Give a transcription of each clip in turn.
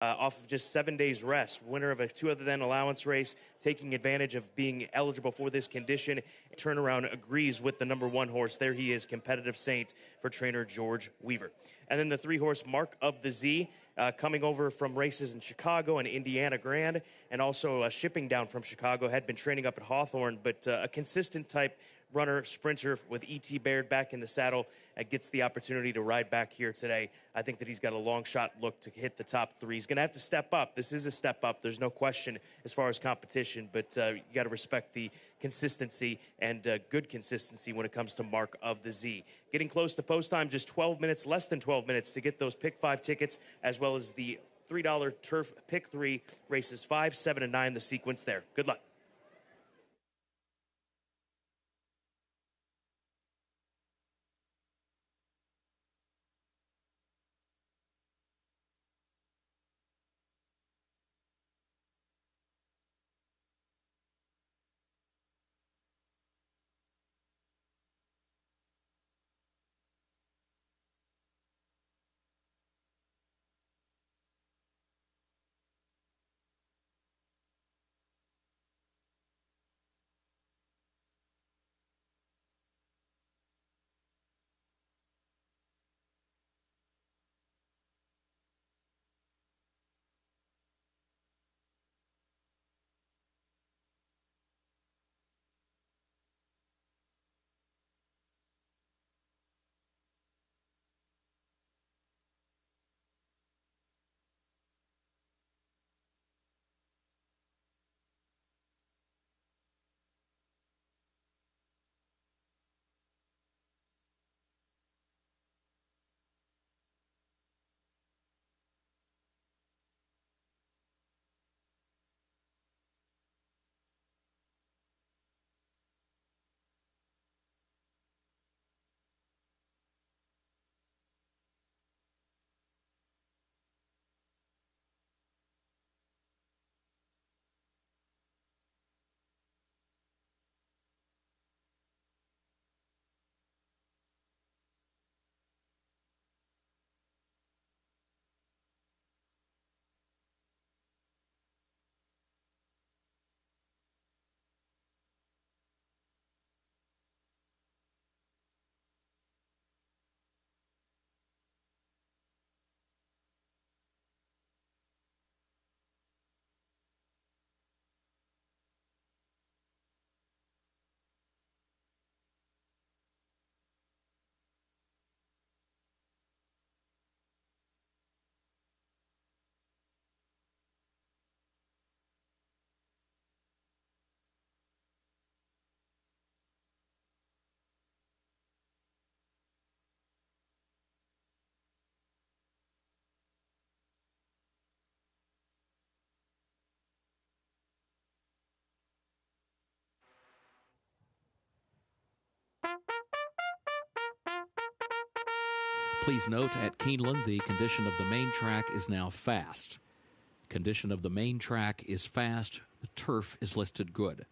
off of just 7 days rest. Winner of a 2 other than allowance race, taking advantage of being eligible for this condition. Turnaround agrees with the number 1 horse. There he is, Competitive Saint for trainer George Weaver. And then the 3-horse Mark of the Z, coming over from races in Chicago and Indiana Grand, and also shipping down from Chicago, had been training up at Hawthorne, but a consistent type runner, sprinter with E.T. Baird back in the saddle, gets the opportunity to ride back here today. I think that he's got a long shot look to hit the top 3. He's going to have to step up. This is a step up. There's no question as far as competition, but you got to respect the consistency and good consistency when it comes to Mark of the Z. Getting close to post time, just 12 minutes, less than 12 minutes to get those Pick 5 tickets, as well as the $3 Turf Pick 3 races 5, 7, and 9, the sequence there. Good luck. Please note, at Keeneland, the condition of the main track is now fast. Condition of the main track is fast. The turf is listed good.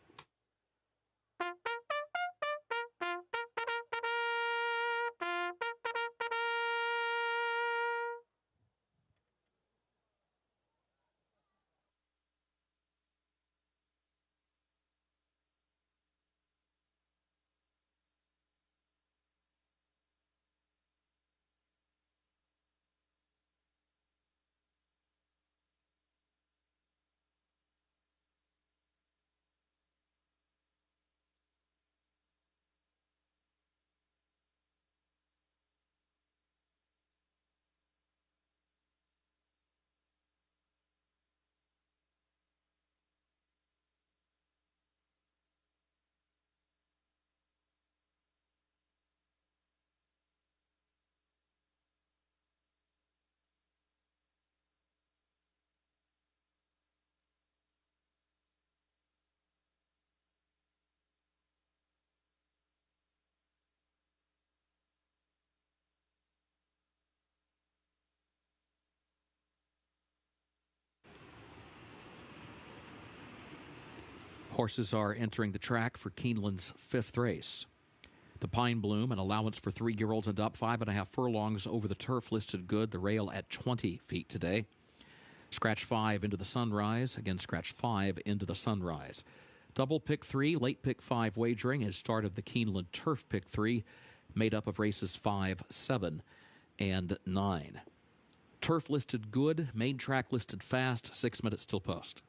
Horses are entering the track for Keeneland's 5th race. The Pine Bloom, an allowance for 3-year-olds and up, 5.5 furlongs over the turf, listed good. The rail at 20 feet today. Scratch 5 into the sunrise. Again, scratch 5 into the sunrise. Double pick 3, late pick 5 wagering is start of the Keeneland Turf pick 3, made up of races 5, 7, and 9. Turf listed good, main track listed fast, 6 minutes till post.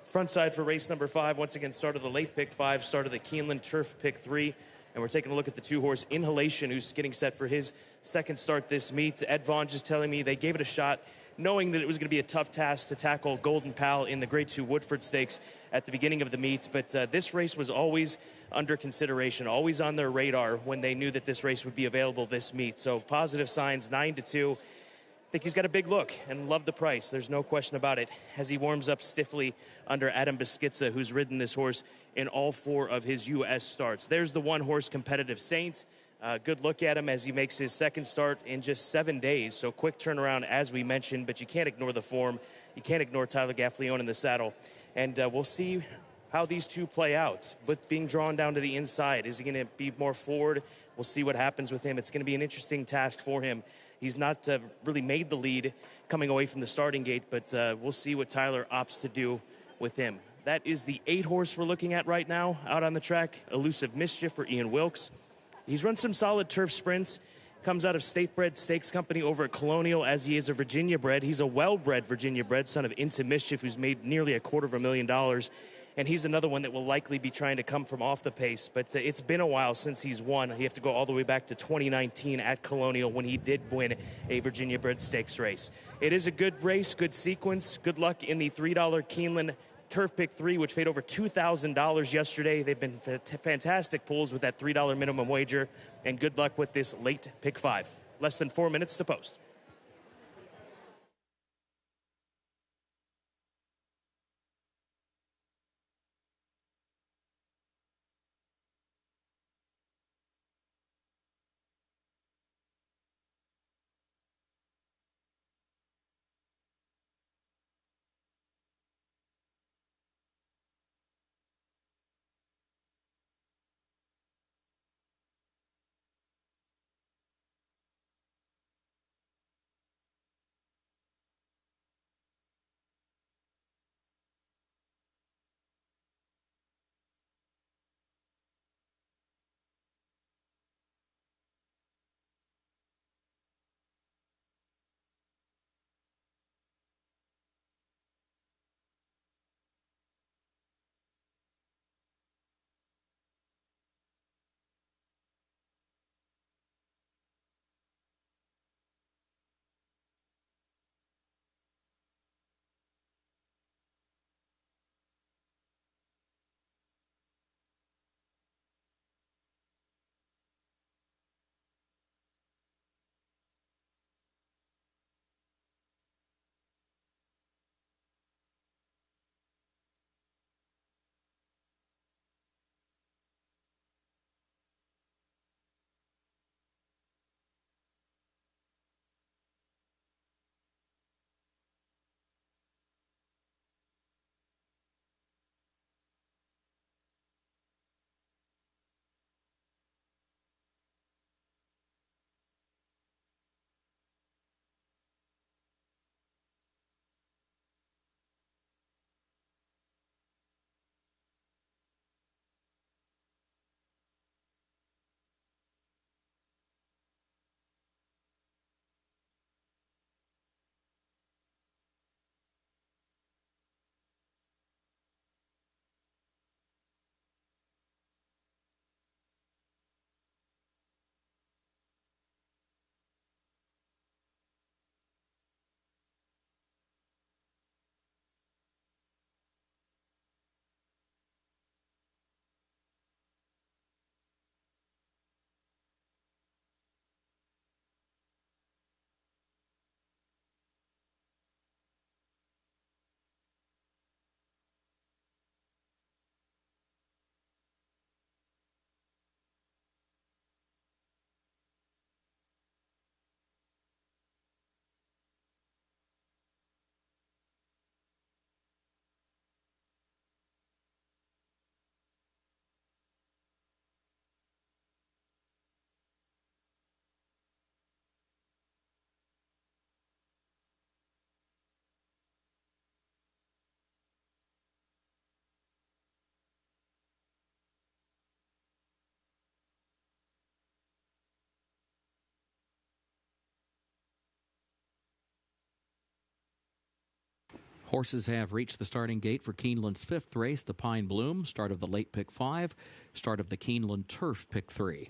Front side for race number 5. Once again, start of the late pick 5, start of the Keeneland Turf pick 3. And we're taking a look at the 2-horse Inhalation, who's getting set for his second start this meet. Ed Vaughn just telling me they gave it a shot, knowing that it was going to be a tough task to tackle Golden Pal in the Grade 2 Woodford Stakes at the beginning of the meet. But this race was always under consideration, always on their radar when they knew that this race would be available this meet. So positive signs, 9-2. I think he's got a big look and love the price. There's no question about it as he warms up stiffly under Adam Beschizza, who's ridden this horse in all 4 of his U.S. starts. There's the 1-horse Competitive Saint. Good look at him as he makes his second start in just 7 days. So quick turnaround, as we mentioned, but you can't ignore the form. You can't ignore Tyler Gaffalione in the saddle. And we'll see how these two play out. But being drawn down to the inside, is he going to be more forward? We'll see what happens with him. It's going to be an interesting task for him. He's not really made the lead coming away from the starting gate, but we'll see what Tyler opts to do with him. That is the 8-horse we're looking at right now out on the track, Elusive Mischief for Ian Wilkes. He's run some solid turf sprints, comes out of State Bred Stakes Company over at Colonial, as he is a Virginia bred. He's a well-bred Virginia bred, son of Into Mischief, who's made nearly $250,000. And he's another one that will likely be trying to come from off the pace. But it's been a while since he's won. You have to go all the way back to 2019 at Colonial when he did win a Virginia Bred Stakes race. It is a good race, good sequence. Good luck in the $3 Keeneland Turf Pick 3, which paid over $2,000 yesterday. They've been fantastic pulls with that $3 minimum wager. And good luck with this late Pick 5. Less than 4 minutes to post. Horses have reached the starting gate for Keeneland's 5th race, the Pine Bloom, start of the late pick 5, start of the Keeneland Turf pick 3.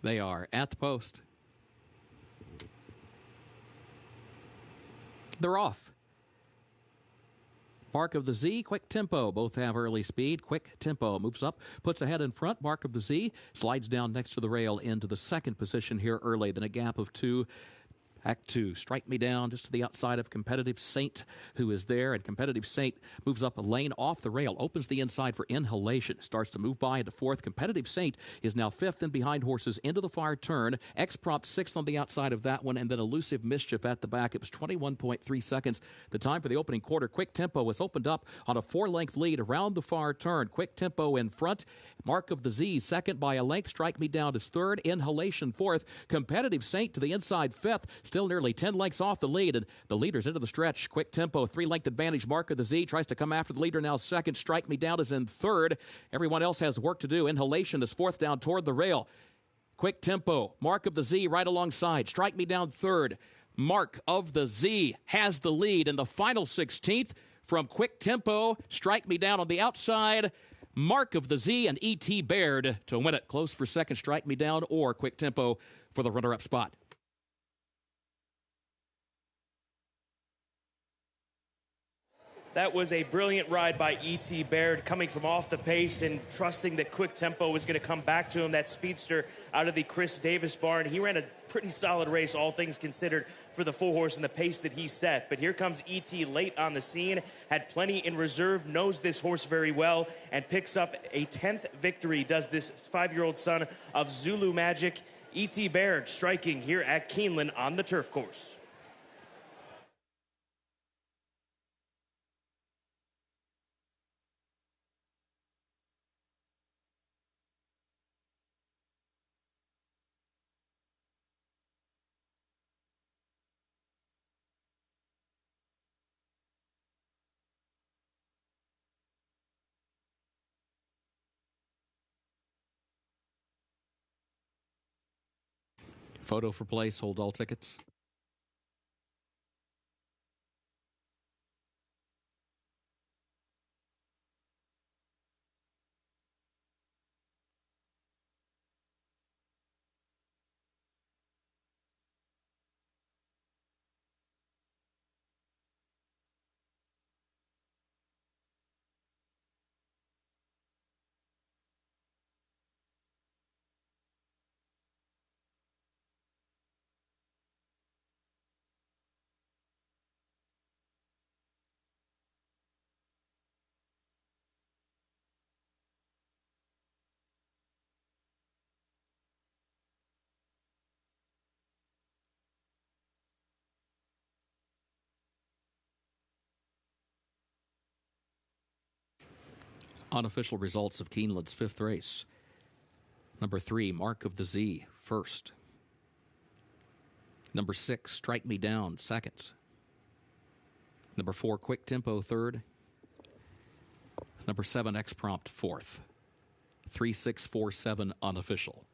They are at the post. They're off. Mark of the Z, Quick Tempo. Both have early speed. Quick Tempo moves up, puts ahead in front. Mark of the Z slides down next to the rail into the second position here early. Then a gap of 2. Act 2, Strike Me Down, just to the outside of Competitive Saint, who is there. And Competitive Saint moves up a lane off the rail, opens the inside for Inhalation. Starts to move by into 4th. Competitive Saint is now 5th and behind horses into the far turn. X-Prompt 6th on the outside of that one, and then Elusive Mischief at the back. It was 21.3 seconds. The time for the opening quarter. Quick Tempo was opened up on a 4-length lead around the far turn. Quick Tempo in front. Mark of the Z second by a length. Strike Me Down is 3rd. Inhalation 4th. Competitive Saint to the inside 5th. Still nearly 10 lengths off the lead, and the leader's into the stretch. Quick Tempo, 3-length advantage. Mark of the Z tries to come after the leader now 2nd. Strike Me Down is in 3rd. Everyone else has work to do. Inhalation is 4th down toward the rail. Quick Tempo, Mark of the Z right alongside. Strike Me Down 3rd. Mark of the Z has the lead in the final 16th from Quick Tempo. Strike Me Down on the outside. Mark of the Z and E.T. Baird to win it. Close for 2nd, Strike Me Down, or Quick Tempo for the runner-up spot. That was a brilliant ride by E.T. Baird, coming from off the pace and trusting that Quick Tempo was going to come back to him. That speedster out of the Chris Davis barn. He ran a pretty solid race, all things considered, for the 4-horse and the pace that he set. But here comes E.T. late on the scene, had plenty in reserve, knows this horse very well, and picks up a 10th victory, does this 5-year-old son of Zulu Magic. E.T. Baird striking here at Keeneland on the turf course. Photo for place, hold all tickets. Unofficial results of Keeneland's 5th race. Number 3, Mark of the Z, 1st. Number 6, Strike Me Down, 2nd. Number 4, Quick Tempo, 3rd. Number 7, X-Prompt, 4th. 3, 6, 4, 7, unofficial.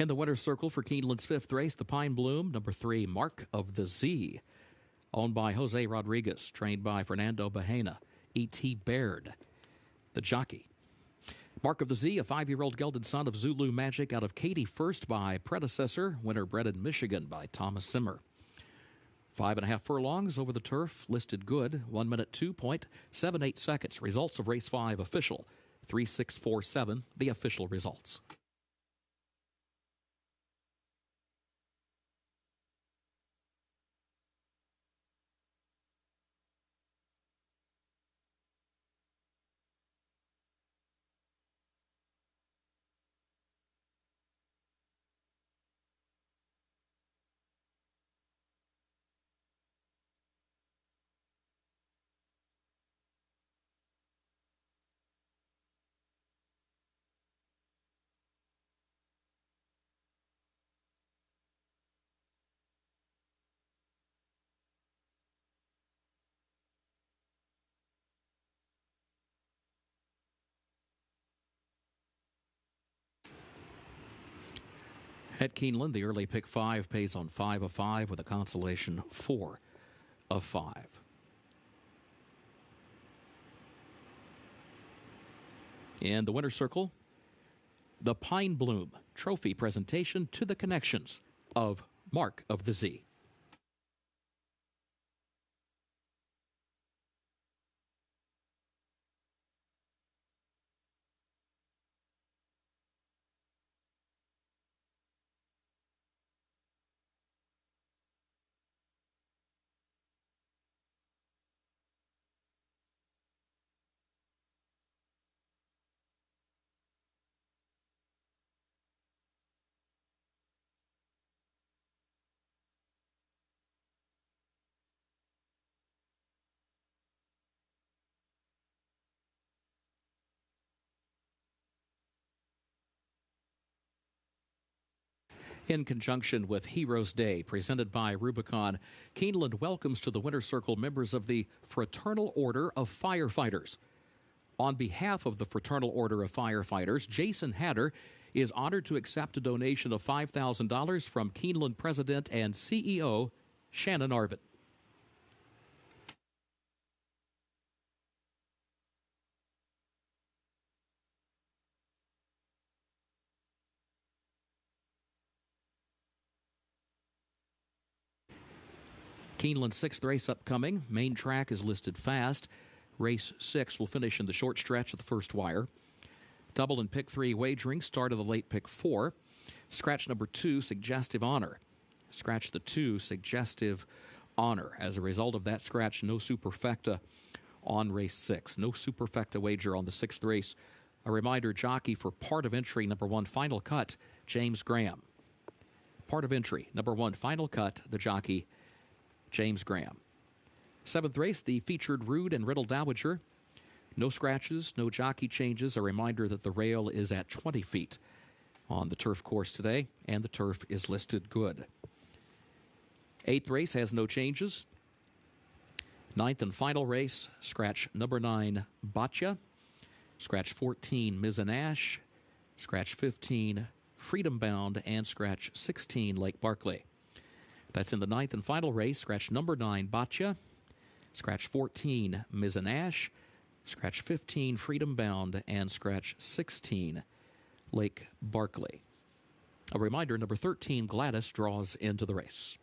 In the winner's circle for Keeneland's fifth race, the Pine Bloom, number 3, Mark of the Z, owned by Jose Rodriguez, trained by Fernando Bahena, E.T. Baird, the jockey. Mark of the Z, a 5-year-old gelded son of Zulu Magic out of Katy First by predecessor, winner bred in Michigan by Thomas Zimmer. 5.5 furlongs over the turf, listed good, 1 minute 2.78 seconds. Results of race 5 official, 3.647, the official results. At Keeneland, the early pick 5 pays on 5 of 5 with a consolation 4 of 5. In the winner's circle, the Pine Bloom trophy presentation to the connections of Mark of the Z. In conjunction with Heroes Day, presented by Rubicon, Keeneland welcomes to the winner's circle members of the Fraternal Order of Firefighters. On behalf of the Fraternal Order of Firefighters, Jason Hatter is honored to accept a donation of $5,000 from Keeneland President and CEO Shannon Arvin. Keeneland's 6th race upcoming. Main track is listed fast. Race 6 will finish in the short stretch of the first wire. Double and pick 3 wagering, start of the late pick 4. Scratch number 2, Suggestive Honor. Scratch the 2, Suggestive Honor. As a result of that scratch, no superfecta on race 6. No superfecta wager on the 6th race. A reminder, jockey for part of entry, number 1, Final Cut, James Graham. Part of entry, number 1, Final Cut, the jockey, James Graham. 7th race, the featured Rude and Riddle Dowager. No scratches, no jockey changes. A reminder that the rail is at 20 feet on the turf course today, and the turf is listed good. 8th race has no changes. 9th and final race, scratch number 9, Boccia. Scratch 14, Mizanash. Scratch 15, Freedom Bound. And scratch 16, Lake Barkley. That's in the 9th and final race. Scratch number 9, Boccia. Scratch 14, Mizanash. Scratch 15, Freedom Bound. And scratch 16, Lake Barkley. A reminder, number 13, Gladys, draws into the race.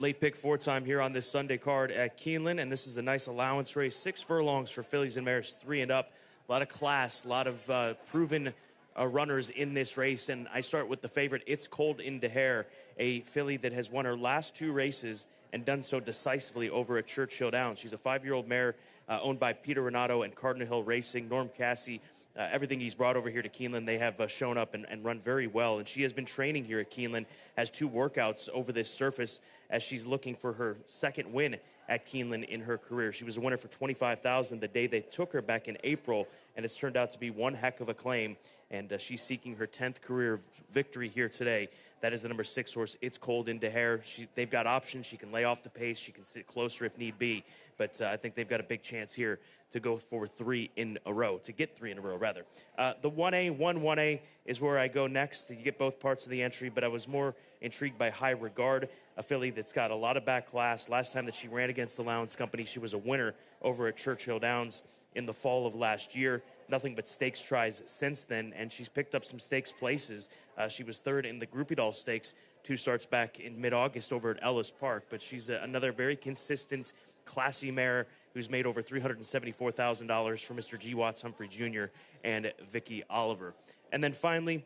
Late pick four time here on this Sunday card at Keeneland, and this is a nice allowance race. 6 furlongs for fillies and mares, 3 and up. A lot of class, a lot of proven runners in this race, and I start with the favorite, It's Cold in Hair, a filly that has won her last 2 races and done so decisively over at Churchill Downs. She's a 5-year-old mare owned by Peter Renato and Cardinal Hill Racing. Norm Cassie, everything he's brought over here to Keeneland, they have shown up and run very well. And she has been training here at Keeneland, has 2 workouts over this surface as she's looking for her second win at Keeneland in her career. She was a winner for $25,000 the day they took her back in April, and it's turned out to be one heck of a claim. And she's seeking her 10th career victory here today. That is the number 6 horse, It's Cold in Hair. They've got options. She can lay off the pace. She can sit closer if need be. But I think they've got a big chance here to go for 3 in a row, to get 3 in a row, rather. The 1A is where I go next. You get both parts of the entry, but I was more intrigued by High Regard, a filly that's got a lot of back class. Last time that she ran against the Allowance Company, she was a winner over at Churchill Downs in the fall of last year. Nothing but stakes tries since then, and she's picked up some stakes places. She was 3rd in the Groupie Doll Stakes 2 starts back in mid-August over at Ellis Park, but she's another very consistent, classy mare who's made over $374,000 for Mr. G. Watts Humphrey Jr. and Vicky Oliver. And then finally,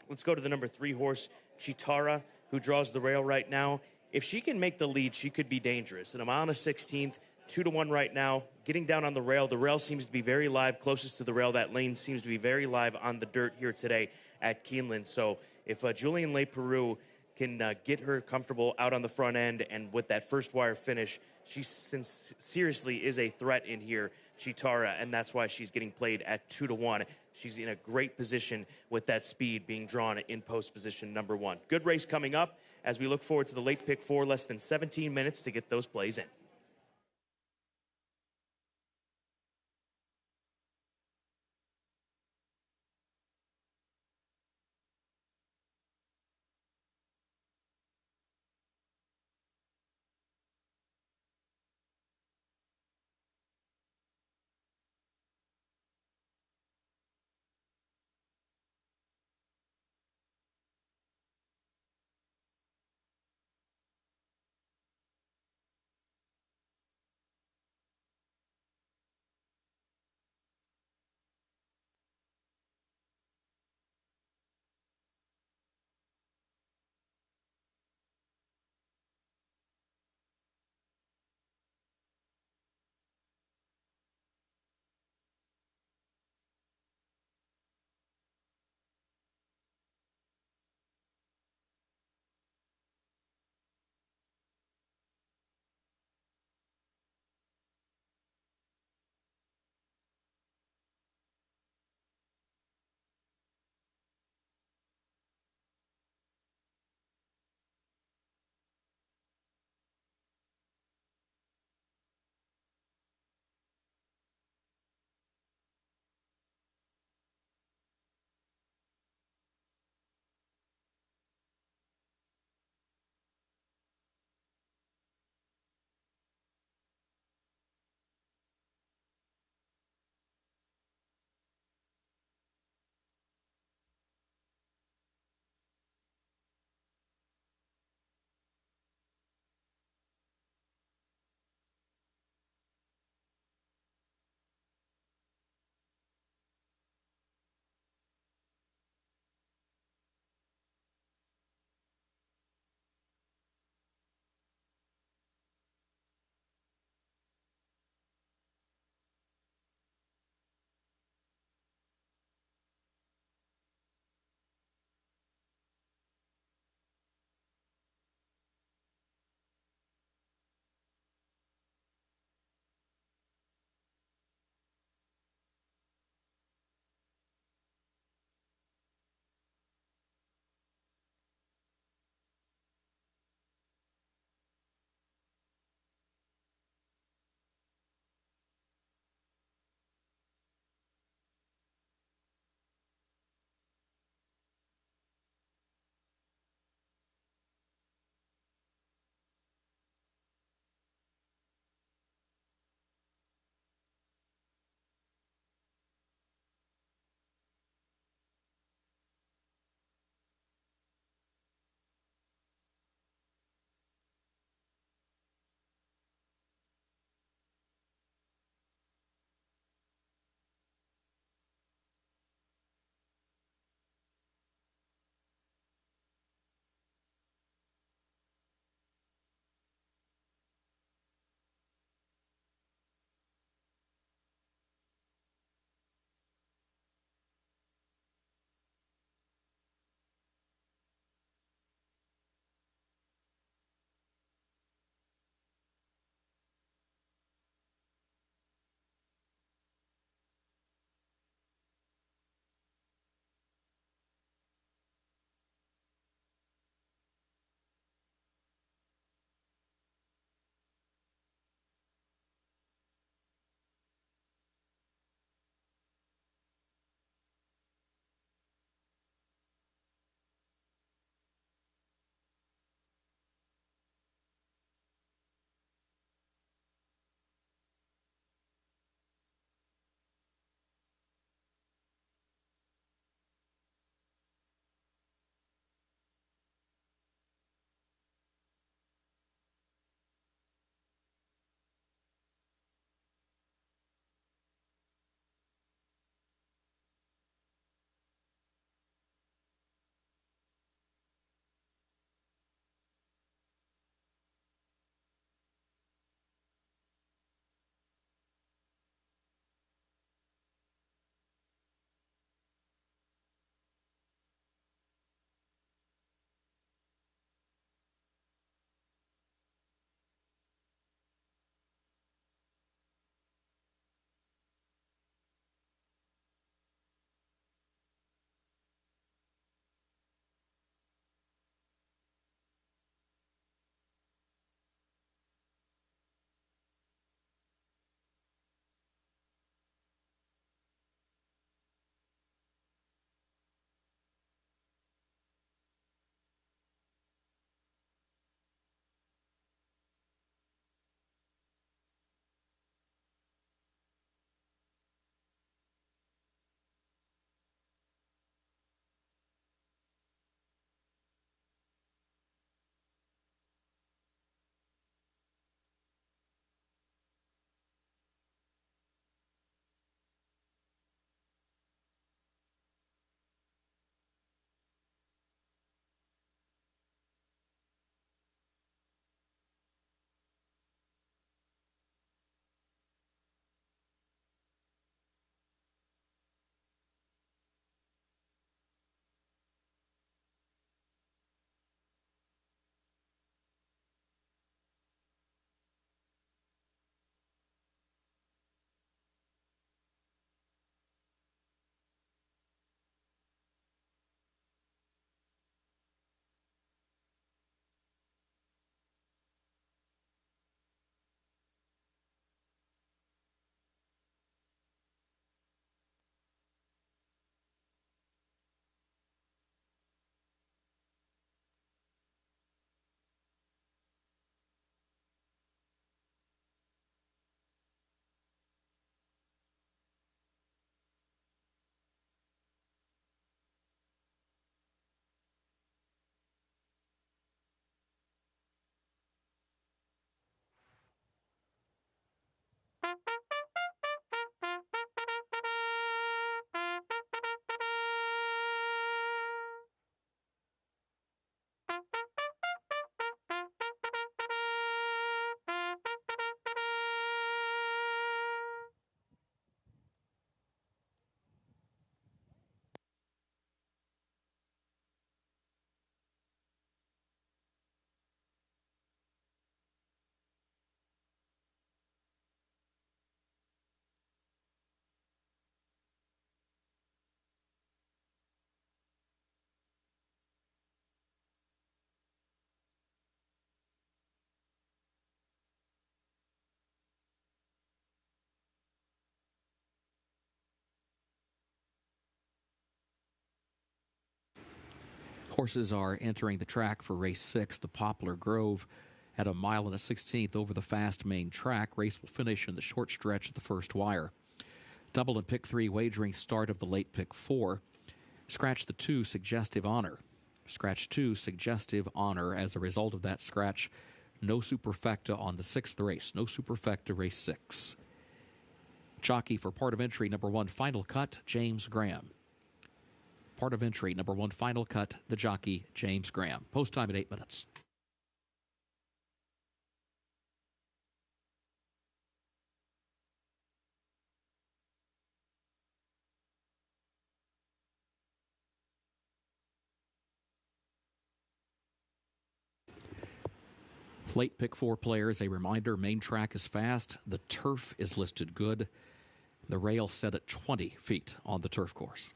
let's go to the number 3 horse, Chitara, who draws the rail right now. If she can make the lead, she could be dangerous. And a mile and a 16th, 2-1 right now. Getting down on the rail seems to be very live. Closest to the rail, that lane seems to be very live on the dirt here today at Keeneland. So if Julian Leperoux can get her comfortable out on the front end and with that first wire finish, she seriously is a threat in here, Chitara, and that's why she's getting played at 2-1. She's in a great position with that speed being drawn in post position number 1. Good race coming up as we look forward to the late pick 4, less than 17 minutes to get those plays in. Horses are entering the track for race 6, the Poplar Grove, at 1 mile and a 16th over the fast main track. Race will finish in the short stretch at the first wire. Double and pick 3 wagering start of the late pick 4. Scratch the 2, Suggestive Honor. Scratch 2, Suggestive Honor. As a result of that scratch, no superfecta on the 6th race. No superfecta, race 6. Jockey for part of entry, number 1, Final Cut, James Graham. Part of entry, number 1, Final Cut, the jockey, James Graham. Post time at 8 minutes. Late pick 4 players. A reminder, main track is fast. The turf is listed good. The rail set at 20 feet on the turf course.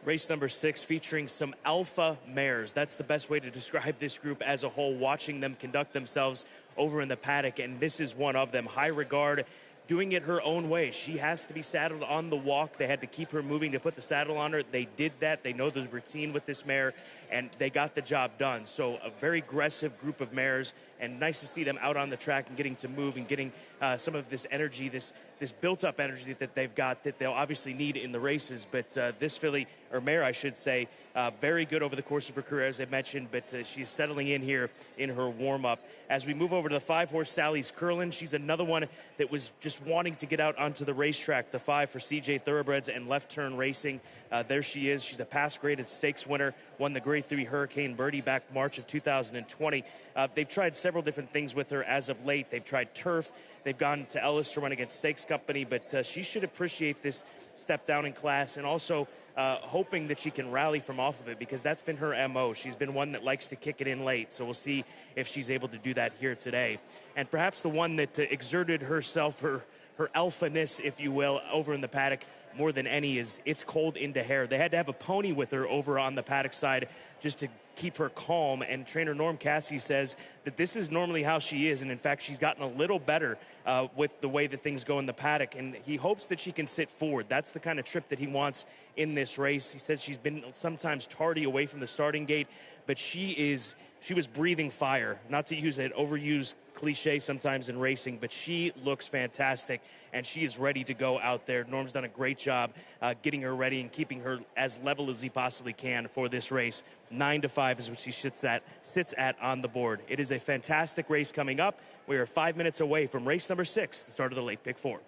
Race number 6 featuring some alpha mares. That's the best way to describe this group as a whole, watching them conduct themselves over in the paddock, and this is one of them. High Regard doing it her own way. She has to be saddled on the walk. They had to keep her moving to put the saddle on her. They did that. They know the routine with this mare, and they got the job done. So a very aggressive group of mares, and nice to see them out on the track and getting to move and getting some of this energy, this built-up energy that they've got that they'll obviously need in the races. But this filly, or mare, I should say, very good over the course of her career, as I mentioned, but she's settling in here in her warm-up. As we move over to the 5-horse Sally's Curlin, she's another one that was just wanting to get out onto the racetrack. The 5 for CJ Thoroughbreds and Left Turn Racing. There she is. She's a pass-graded stakes winner, won the Grade 3 Hurricane Birdie back March of 2020. They've tried several different things with her as of late. They've tried turf. They've gone to Ellis to run against Stakes Company, but she should appreciate this step down in class, and also hoping that she can rally from off of it, because that's been her MO. She's been one that likes to kick it in late, so we'll see if she's able to do that here today. And perhaps the one that exerted herself, her alphaness, if you will, over in the paddock more than any is It's Cold Into Hair. They had to have a pony with her over on the paddock side just to keep her calm, and trainer Norm Cassie says that this is normally how she is, and in fact she's gotten a little better with the way that things go in the paddock, and he hopes that she can sit forward. That's the kind of trip that he wants in this race. He says she's been sometimes tardy away from the starting gate, but she was breathing fire, not to use an overused cliche sometimes in racing, but she looks fantastic, and she is ready to go out there. Norm's done a great job getting her ready and keeping her as level as he possibly can for this race. 9-5 is what she sits at on the board. It is a fantastic race coming up. We are 5 minutes away from race number 6, the start of the late pick 4.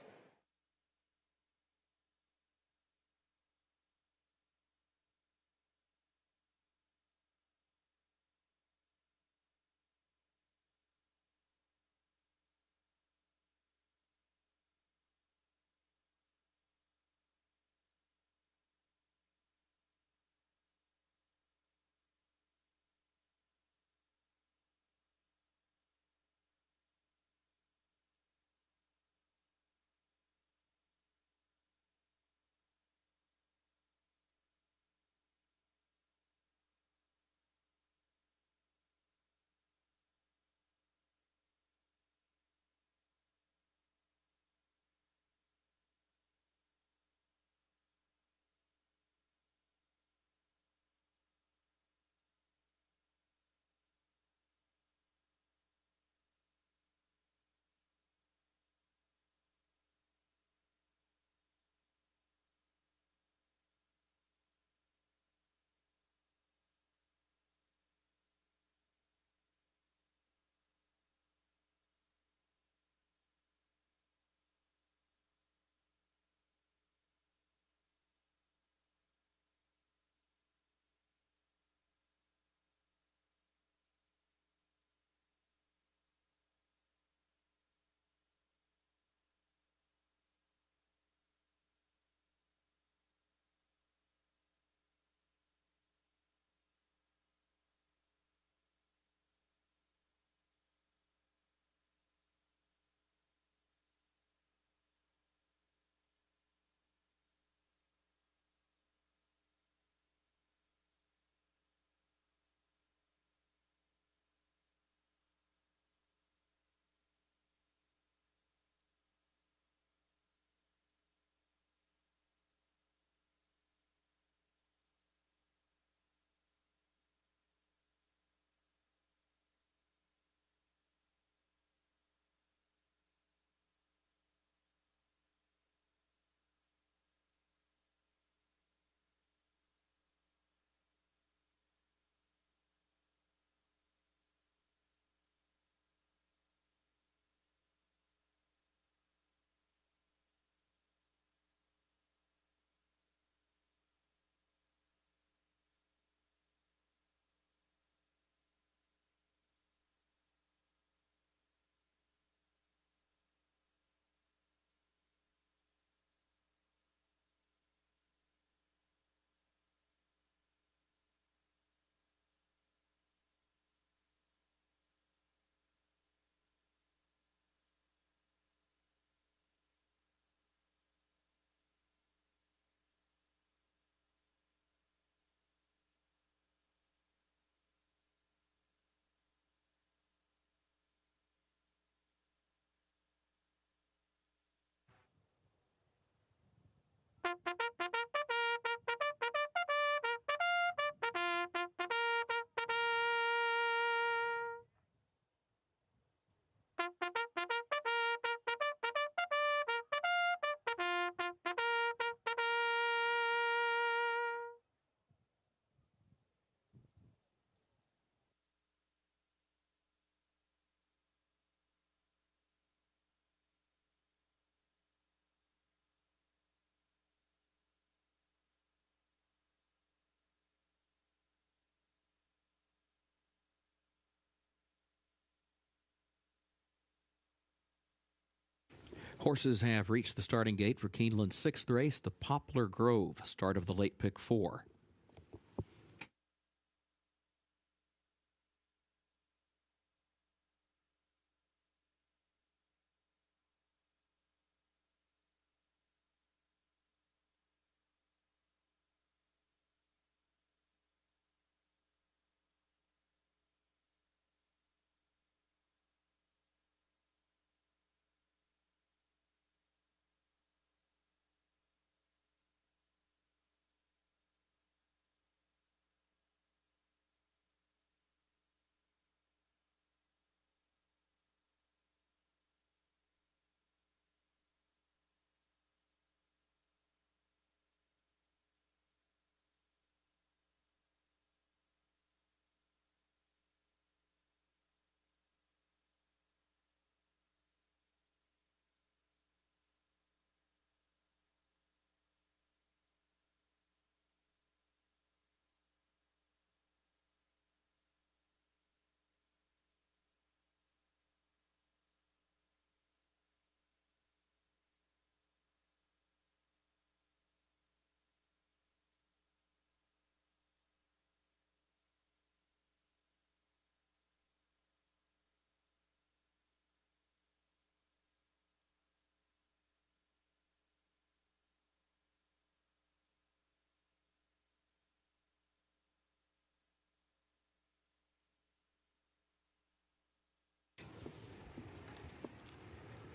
Horses have reached the starting gate for Keeneland's sixth race, the Poplar Grove, start of the late pick 4.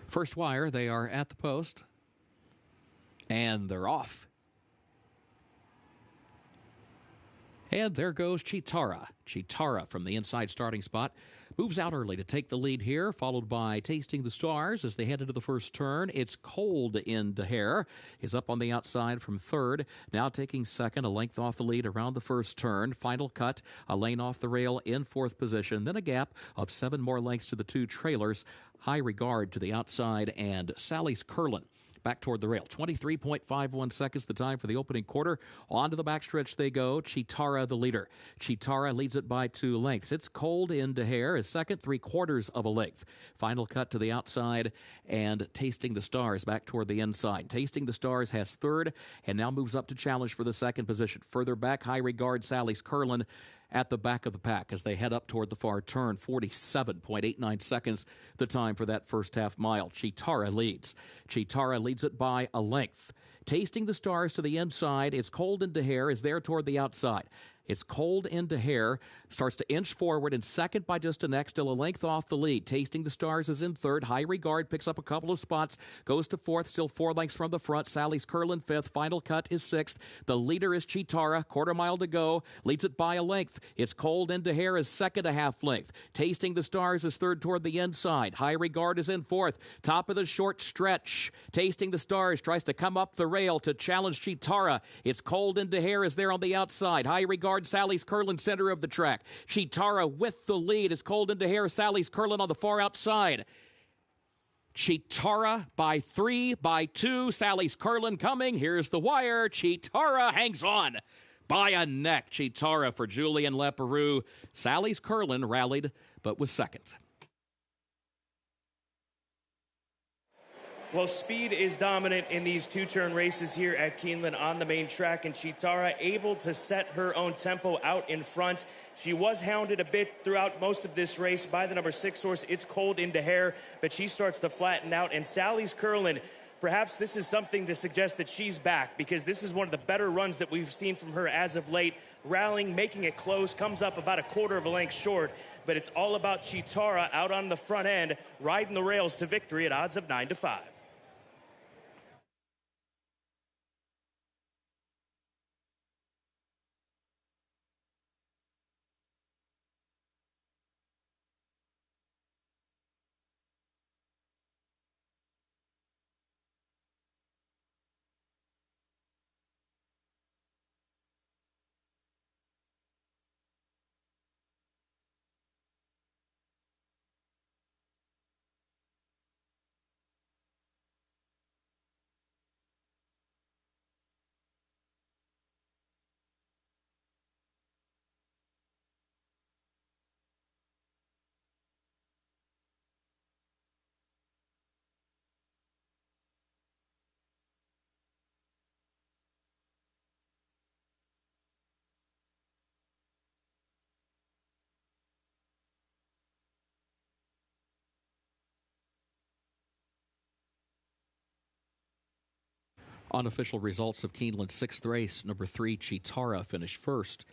First wire, they are at the post, and they're off. And there goes Chitara. Chitara from the inside starting spot moves out early to take the lead here, followed by Tasting the Stars as they head into the first turn. It's Cold in Dehair is up on the outside from third, now taking second, a length off the lead around the first turn. Final Cut, a lane off the rail in fourth position, then a gap of 7 more lengths to the 2 trailers. High Regard to the outside, and Sally's Curlin back toward the rail. 23.51 seconds the time for the opening quarter. On to the backstretch they go. Chitara the leader. Chitara leads it by 2 lengths. It's Cold in Dehair is second, 3/4 of a length. Final Cut to the outside, and Tasting the Stars back toward the inside. Tasting the Stars has third and now moves up to challenge for the second position. Further back, High Regard, Sally's Curlin at the back of the pack as they head up toward the far turn. 47.89 seconds the time for that first half mile. Chitara leads. Chitara leads it by a length. Tasting the Stars to the inside. It's Cold in Dehair is there toward the outside. It's Cold in Dehair, starts to inch forward in second by just a neck, still a length off the lead. Tasting the Stars is in third. High Regard picks up a couple of spots, goes to fourth, still 4 lengths from the front. Sally's Curlin fifth. Final Cut is sixth. The leader is Chitara, quarter mile to go, leads it by a length. It's Cold in Dehair is second, a half length. Tasting the Stars is third toward the inside. High Regard is in fourth. Top of the short stretch. Tasting the Stars tries to come up the rail to challenge Chitara. It's Cold in Dehair is there on the outside. High Regard, Sally's Curlin center of the track. Chitara with the lead. It's Cold in Dehair, Sally's Curlin on the far outside. Chitara by 3, by 2. Sally's Curlin coming. Here's the wire. Chitara hangs on by a neck. Chitara for Julian Leperoux. Sally's Curlin rallied, but was second. Well, speed is dominant in these 2-turn races here at Keeneland on the main track, and Chitara able to set her own tempo out in front. She was hounded a bit throughout most of this race by the number 6 horse, It's Cold in Dehair, but she starts to flatten out. And Sally's Curlin, perhaps this is something to suggest that she's back, because this is one of the better runs that we've seen from her as of late. Rallying, making it close, comes up about a 1/4 of a length short, but it's all about Chitara out on the front end, riding the rails to victory at odds of 9-5. Unofficial results of Keeneland's sixth race: number 3, Chitara, finished first.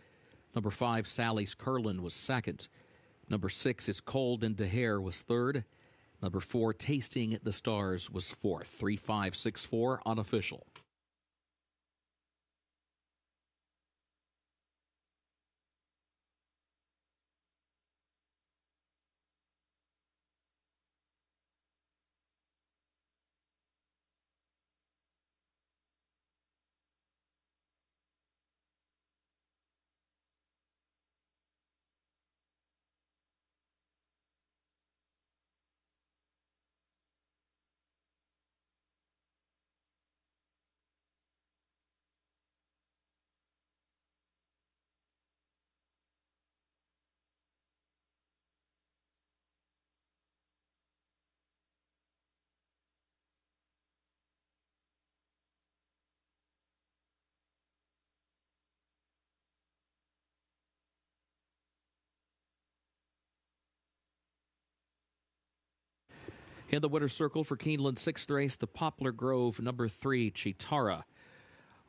Number 5, Sally's Curlin, was second. Number 6, It's Cold in Dehere, was third. Number 4, Tasting the Stars, was fourth. 3, 5, 6, 4, unofficial. In the winner's circle for Keeneland's sixth race, the Poplar Grove number 3, Chitara,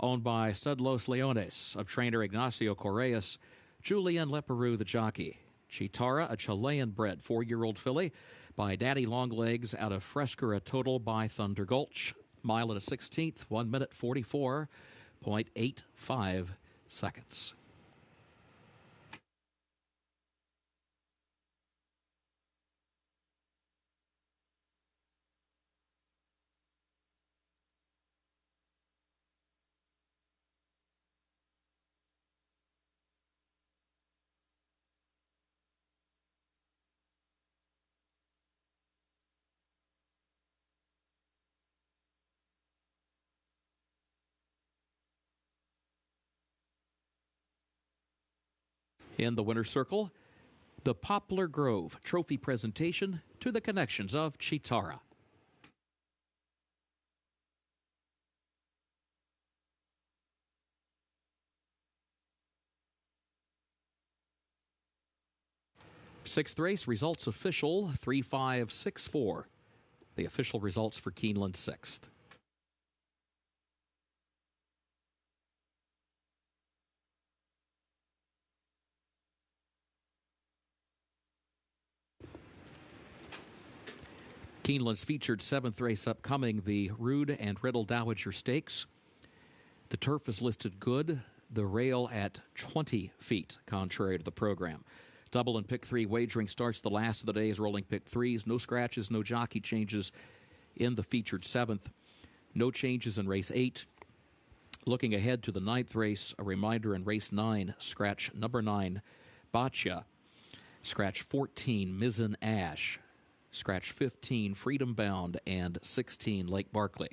owned by Stud Los Leones of trainer Ignacio Correas, Julian Leperoux, the jockey. Chitara, a Chilean-bred 4-year-old filly by Daddy Longlegs out of Frescara Total by Thunder Gulch. Mile and a 16th, 1 minute 44.85 seconds. In the winner's circle, the Poplar Grove trophy presentation to the connections of Chitara. Sixth race results official 3-5-6-4. The official results for Keeneland sixth. Keeneland's featured seventh race upcoming, the Rude and Riddle Dowager Stakes. The turf is listed good, the rail at 20 feet, contrary to the program. Double and pick 3 wagering starts the last of the day's rolling pick 3s. No scratches, no jockey changes in the featured seventh. No changes in race 8. Looking ahead to the ninth race, a reminder in race 9, scratch number 9, Boccia. Scratch 14, Mizzen Ash. Scratch 15, Freedom Bound, and 16, Lake Barkley.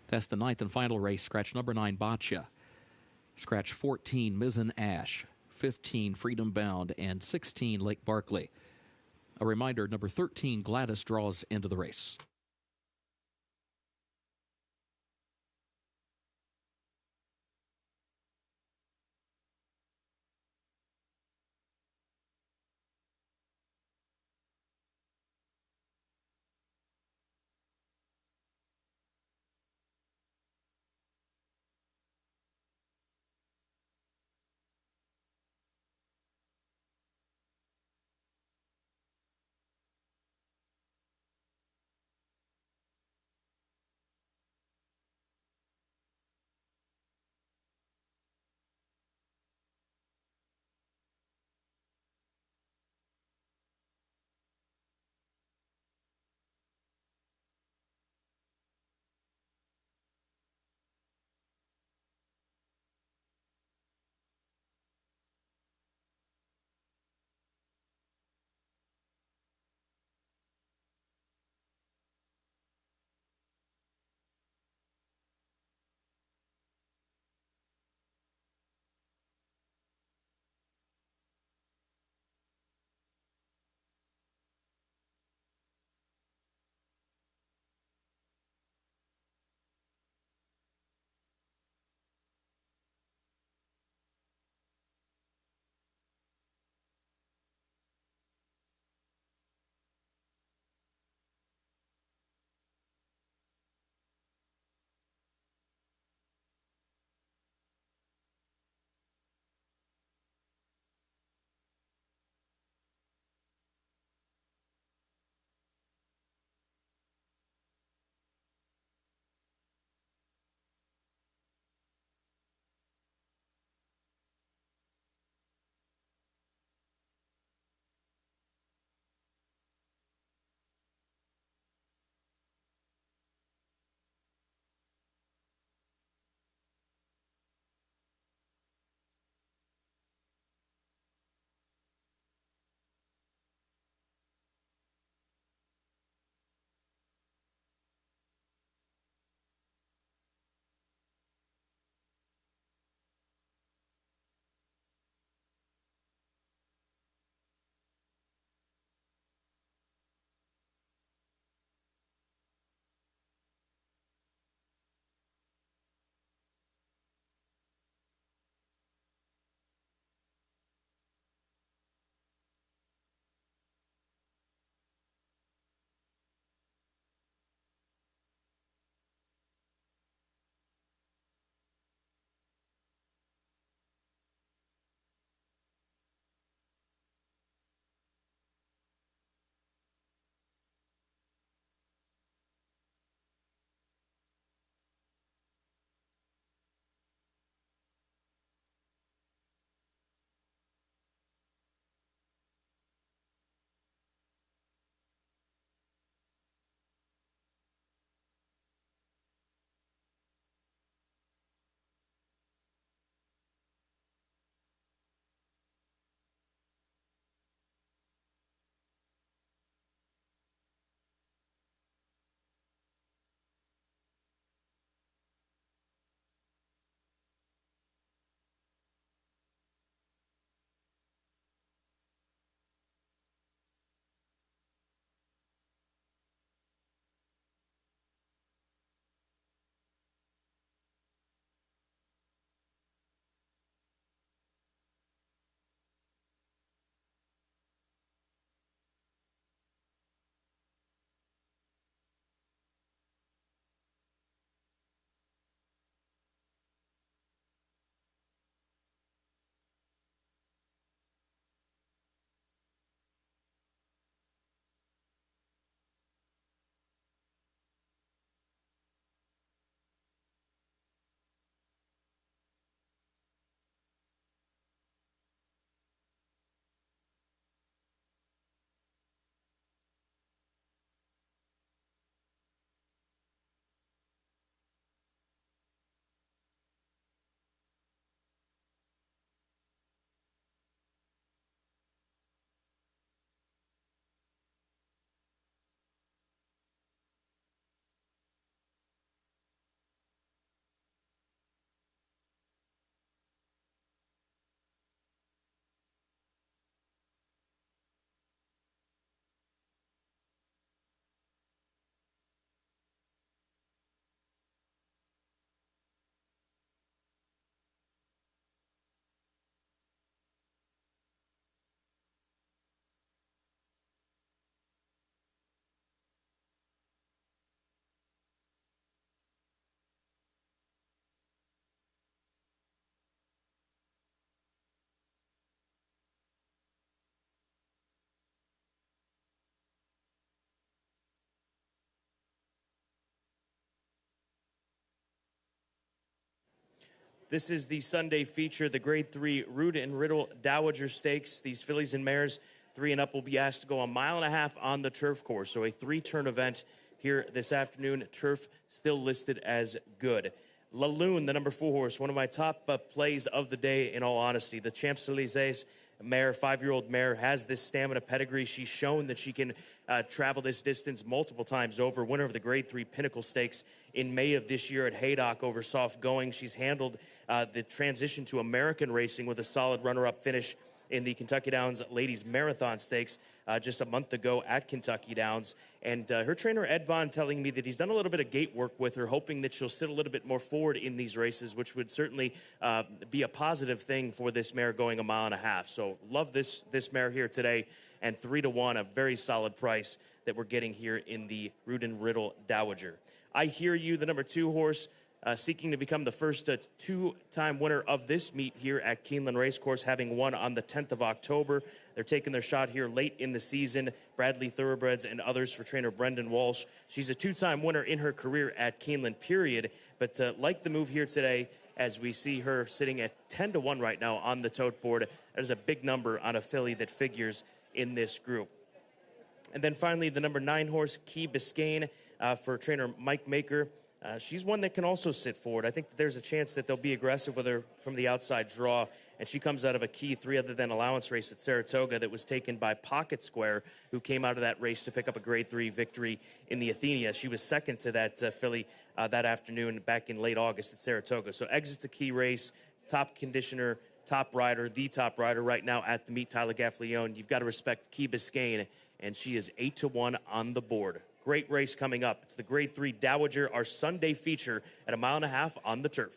That's the ninth and final race, scratch number 9, Boccia. Scratch 14, Mizzen Ash. 15, Freedom Bound, and 16, Lake Barkley. A reminder, number 13, Gladys, draws into the race. This is the Sunday feature, the Grade 3 Root and Riddle Dowager Stakes. These fillies and mares, 3 and up, will be asked to go a mile and a half on the turf course. So a 3-turn event here this afternoon. Turf still listed as good. Laloon, the number 4 horse, one of my top plays of the day, in all honesty. The Champs-Élysées mare, 5-year-old mare, has this stamina pedigree. She's shown that she can travel this distance multiple times over. Winner of the Grade 3 Pinnacle Stakes in May of this year at Haydock over soft going. She's handled the transition to American racing with a solid runner-up finish in the Kentucky Downs Ladies Marathon Stakes just a month ago at Kentucky Downs. And her trainer, Ed Vaughn, telling me that he's done a little bit of gate work with her, hoping that she'll sit a little bit more forward in these races, which would certainly be a positive thing for this mare going a mile and a half. So love this mare here today. And 3-1, a very solid price that we're getting here in the Root and Riddle Dowager. I Hear You, the number 2 horse, seeking to become the first 2-time winner of this meet here at Keeneland Racecourse, having won on the 10th of October. They're taking their shot here late in the season. Bradley Thoroughbreds and others for trainer Brendan Walsh. She's a 2-time winner in her career at Keeneland, period. But like the move here today, as we see her sitting at 10-1 right now on the tote board. There's a big number on a filly that figures in this group. And then finally, the number 9 horse, Key Biscayne, for trainer Mike Maker. She's one that can also sit forward. I think that there's a chance that they'll be aggressive with her from the outside draw, and she comes out of a key 3 other than allowance race at Saratoga that was taken by Pocket Square, who came out of that race to pick up a Grade 3 victory in the Athenia. She was second to that filly that afternoon back in late August at Saratoga. So exits a key race, top conditioner, top rider, the top rider right now at the meet, Tyler Gaffalione. You've got to respect Key Biscayne, and she is 8-1 on the board. Great race coming up. It's the Grade 3 Dowager, our Sunday feature at a mile and a half on the turf.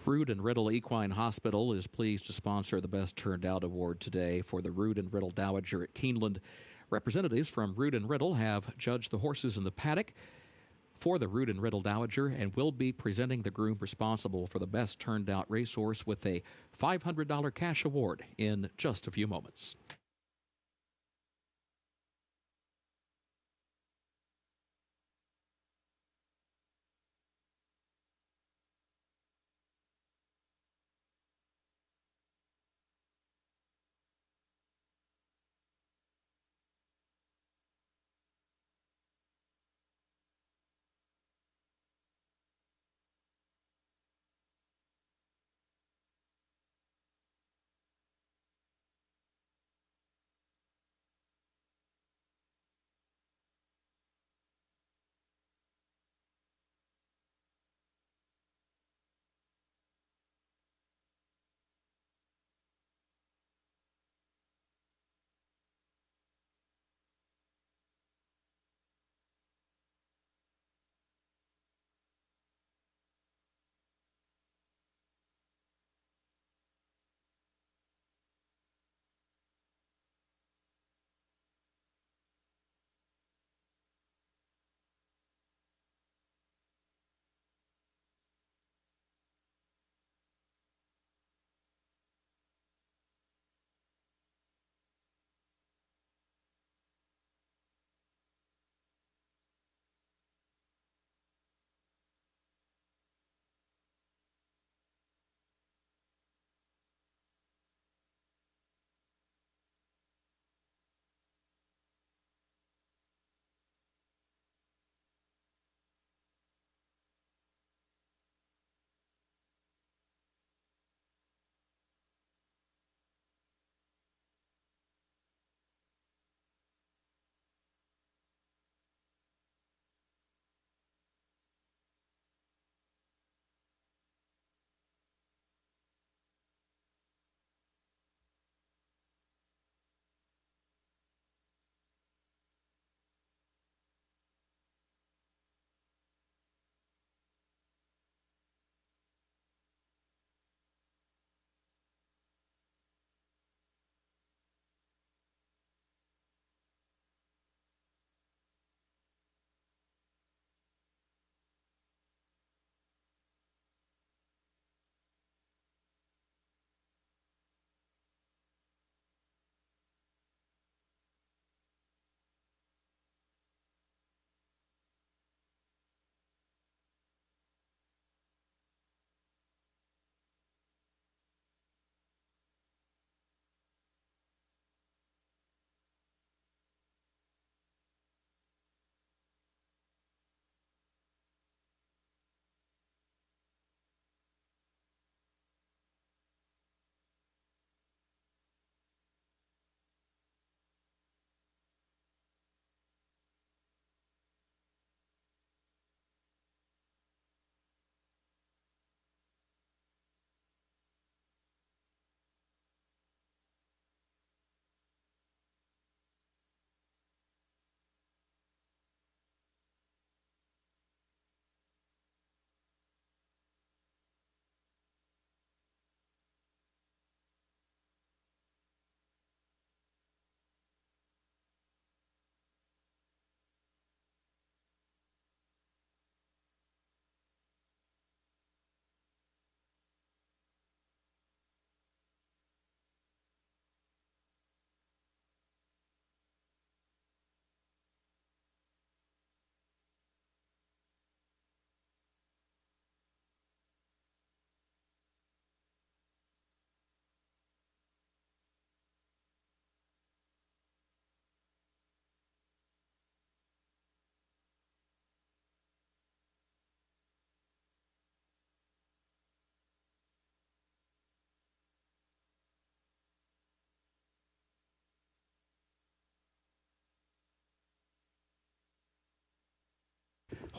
Rood and Riddle Equine Hospital is pleased to sponsor the Best Turned Out Award today for the Rood and Riddle Dowager at Keeneland. Representatives from Rood and Riddle have judged the horses in the paddock for the Rood and Riddle Dowager and will be presenting the groom responsible for the Best Turned Out racehorse with a $500 cash award in just a few moments.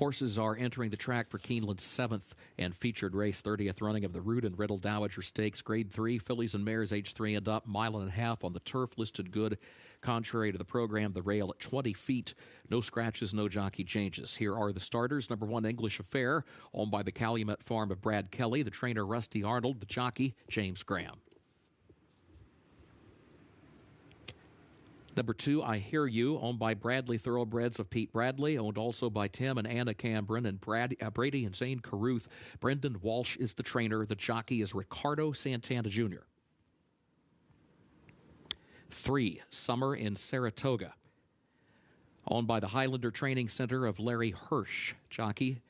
Horses are entering the track for Keeneland's 7th and featured race, 30th running of the Rood and Riddle Dowager Stakes, Grade 3, fillies and mares age 3 and up, mile and a half on the turf, listed good. Contrary to the program, the rail at 20 feet. No scratches, no jockey changes. Here are the starters. Number 1, English Affair, owned by the Calumet farm of Brad Kelly. The trainer, Rusty Arnold. The jockey, James Graham. Number 2, I Hear You, owned by Bradley Thoroughbreds of Pete Bradley, owned also by Tim and Anna Cambron and Brady and Zane Carruth. Brendan Walsh is the trainer. The jockey is Ricardo Santana Jr. 3, Summer in Saratoga, owned by the Highlander Training Center of Larry Hirsch. Jockey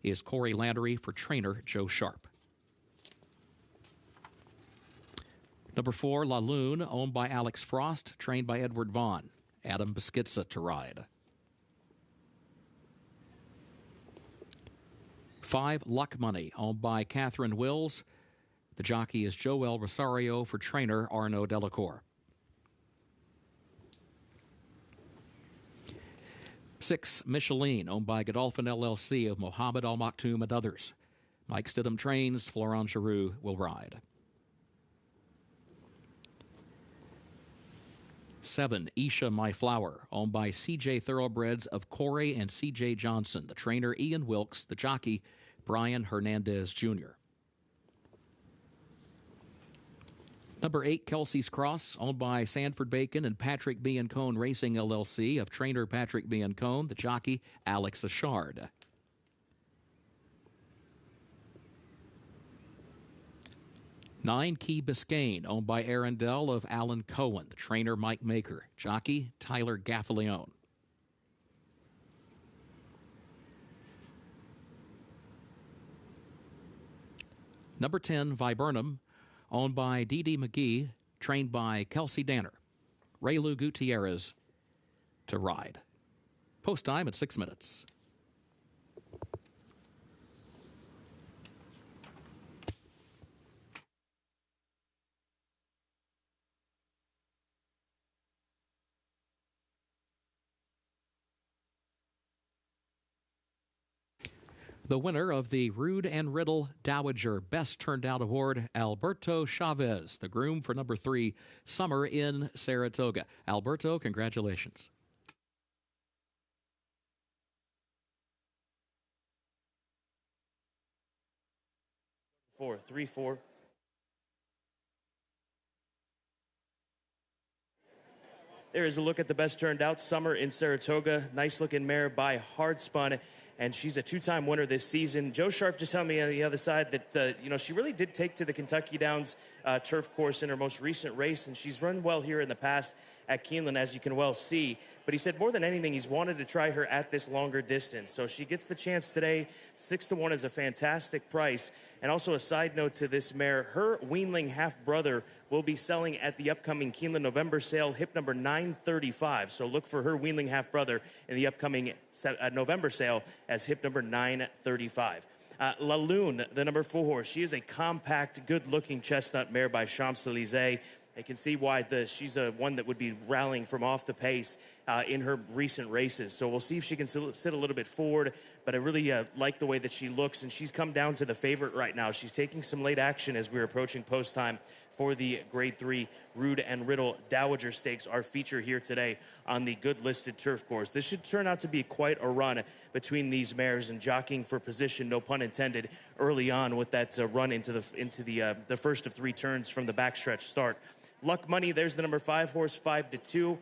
is Corey Landery for trainer Joe Sharp. Number 4, La Lune, owned by Alex Frost, trained by Edward Vaughn. Adam Beschizza to ride. 5, Luck Money, owned by Catherine Wills. The jockey is Joel Rosario for trainer Arnaud Delacour. 6, Micheline, owned by Godolphin LLC of Mohammed Al Maktoum and others. Mike Stidham trains, Florent Giroux will ride. 7, Isha My Flower, owned by C.J. Thoroughbreds of Corey and C.J. Johnson. The trainer, Ian Wilkes. The jockey, Brian Hernandez Jr. Number 8, Kelsey's Cross, owned by Sanford Bacon and Patrick B. & Cone Racing LLC of trainer Patrick B. & Cone. The jockey, Alex Ashard. 9, Key Biscayne, owned by Arundel of Alan Cohen. The trainer, Mike Maker. Jockey, Tyler Gaffalione. Number 10, Viburnum, owned by D.D. McGee, trained by Kelsey Danner. Raylu Gutierrez to ride. Post time at 6 minutes. The winner of the Rood and Riddle Dowager Best Turned Out Award, Alberto Chavez, the groom for number 3, Summer in Saratoga. Alberto, congratulations. 3-4. There is a look at the best turned out, Summer in Saratoga. Nice looking mare by Hard Spun, and she's a 2-time winner this season. Joe Sharp just told me on the other side that, she really did take to the Kentucky Downs turf course in her most recent race, and she's run well here in the past at Keeneland, as you can well see. But he said more than anything, he's wanted to try her at this longer distance. So she gets the chance today. 6-1 is a fantastic price. And also a side note to this mare, her weanling half-brother will be selling at the upcoming Keeneland November sale, hip number 935. So look for her weanling half-brother in the upcoming November sale as hip number 935. La Lune, the number 4 horse, she is a compact, good-looking chestnut mare by Champs-Élysées. I can see why she's one that would be rallying from off the pace in her recent races. So we'll see if she can sit a little bit forward, but I really like the way that she looks, and she's come down to the favorite right now. She's taking some late action as we're approaching post time for the Grade 3 Rood and Riddle Dowager Stakes, our feature here today on the good listed turf course. This should turn out to be quite a run between these mares and jockeying for position, no pun intended, early on with that run into the first of 3 turns from the backstretch start. Luck Money, there's the number 5 horse, 5-2.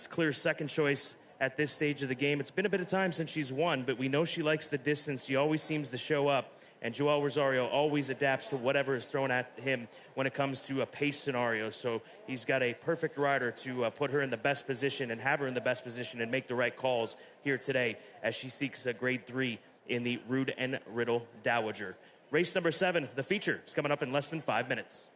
Clear second choice at this stage of the game. It's been a bit of time since she's won, but we know she likes the distance. She always seems to show up, and Joel Rosario always adapts to whatever is thrown at him when it comes to a pace scenario. So he's got a perfect rider to put her in the best position and have her in the best position and make the right calls here today as she seeks a Grade 3 in the Rood and Riddle Dowager. Race number 7, the feature, is coming up in less than 5 minutes.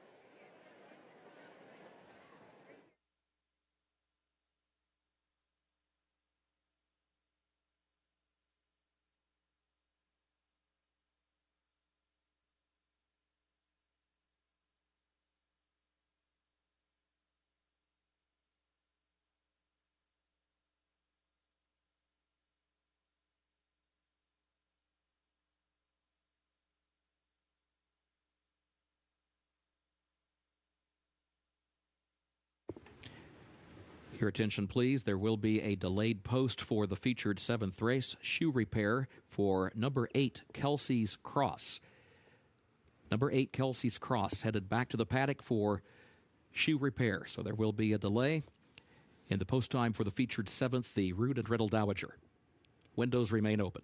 Your attention, please. There will be a delayed post for the featured 7th race, shoe repair for number 8, Kelsey's Cross. Number 8, Kelsey's Cross, headed back to the paddock for shoe repair. So there will be a delay in the post time for the featured 7th, the Root and Riddle Dowager. Windows remain open.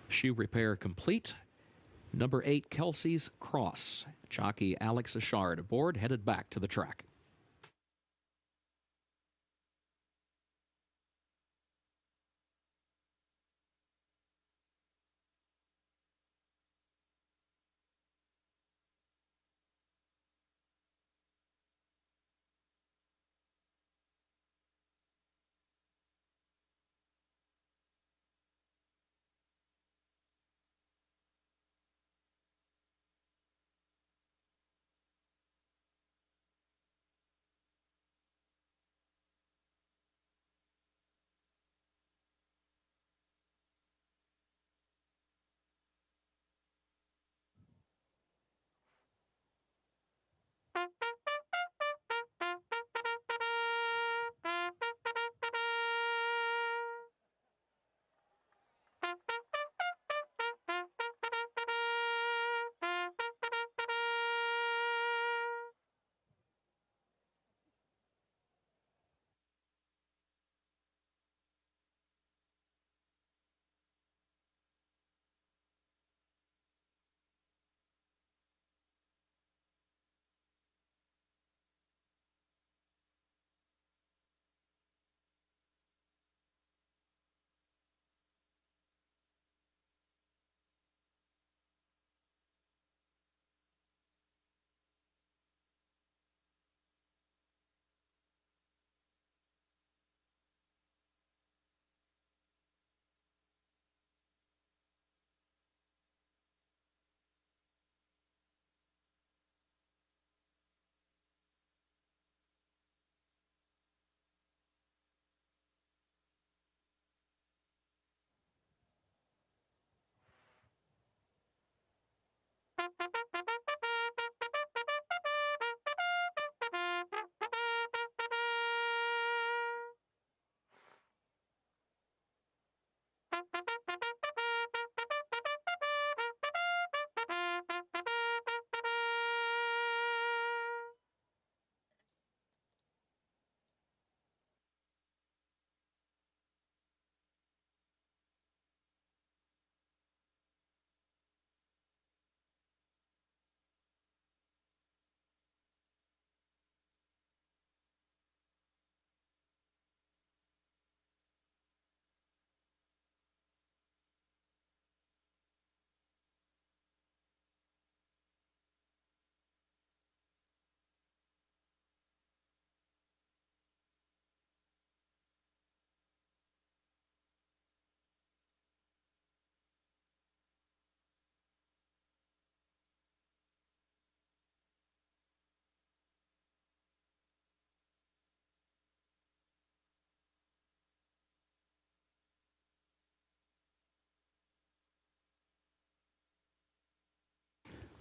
Shoe repair complete. Number 8, Kelsey's Cross. Jockey Alex Achard aboard, headed back to the track.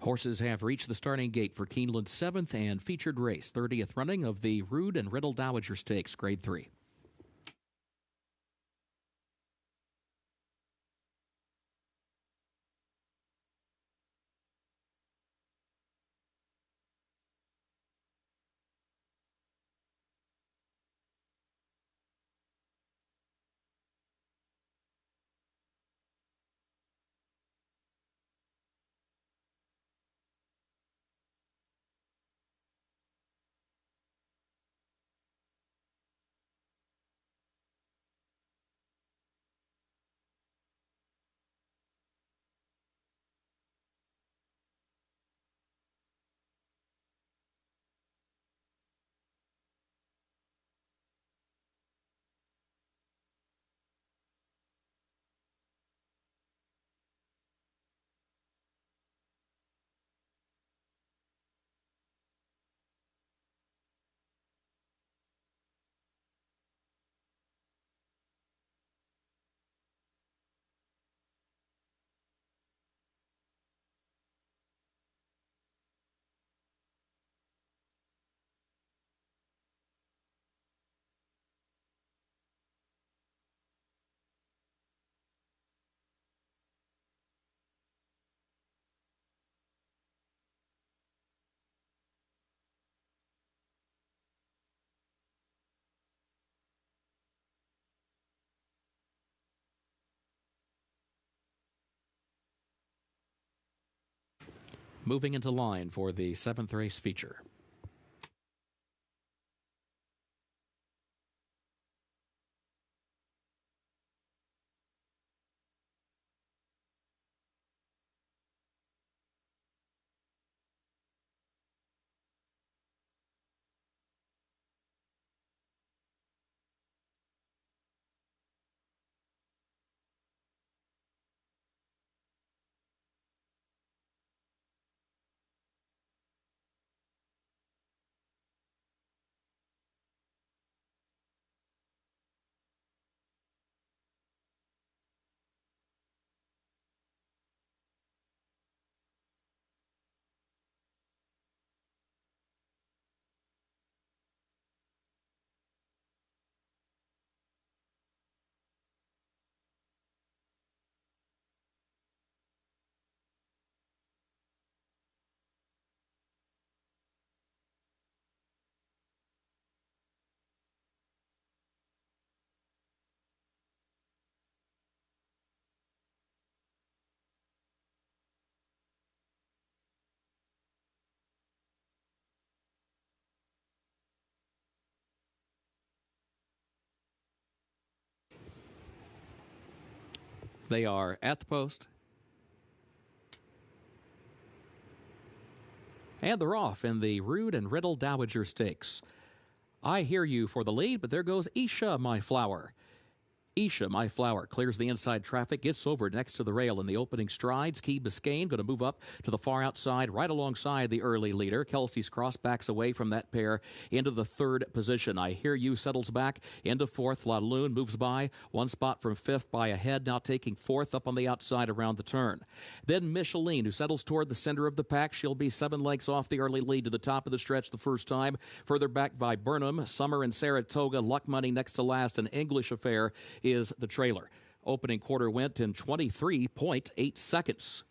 Horses have reached the starting gate for Keeneland's 7th and featured race, 30th running of the Rood and Riddle Dowager Stakes, Grade 3. moving into line for the 7th race feature. They are at the post. And they're off in the Rood and Riddle Dowager Stakes. I Hear You for the lead, but there goes Isha, My Flower. Isha, My Flower, clears the inside traffic, gets over next to the rail in the opening strides. Key Biscayne going to move up to the far outside, right alongside the early leader. Kelsey's Cross backs away from that pair into the 3rd position. I Hear You settles back into 4th. La Lune moves by 1 spot from 5th by a head, now taking 4th up on the outside around the turn. Then Micheline, who settles toward the center of the pack. She'll be 7 lengths off the early lead to the top of the stretch the first time. Further back by Burnham, Summer and Saratoga, Luck Money next to last, and English Affair is the trailer. Opening quarter went in 23.8 seconds.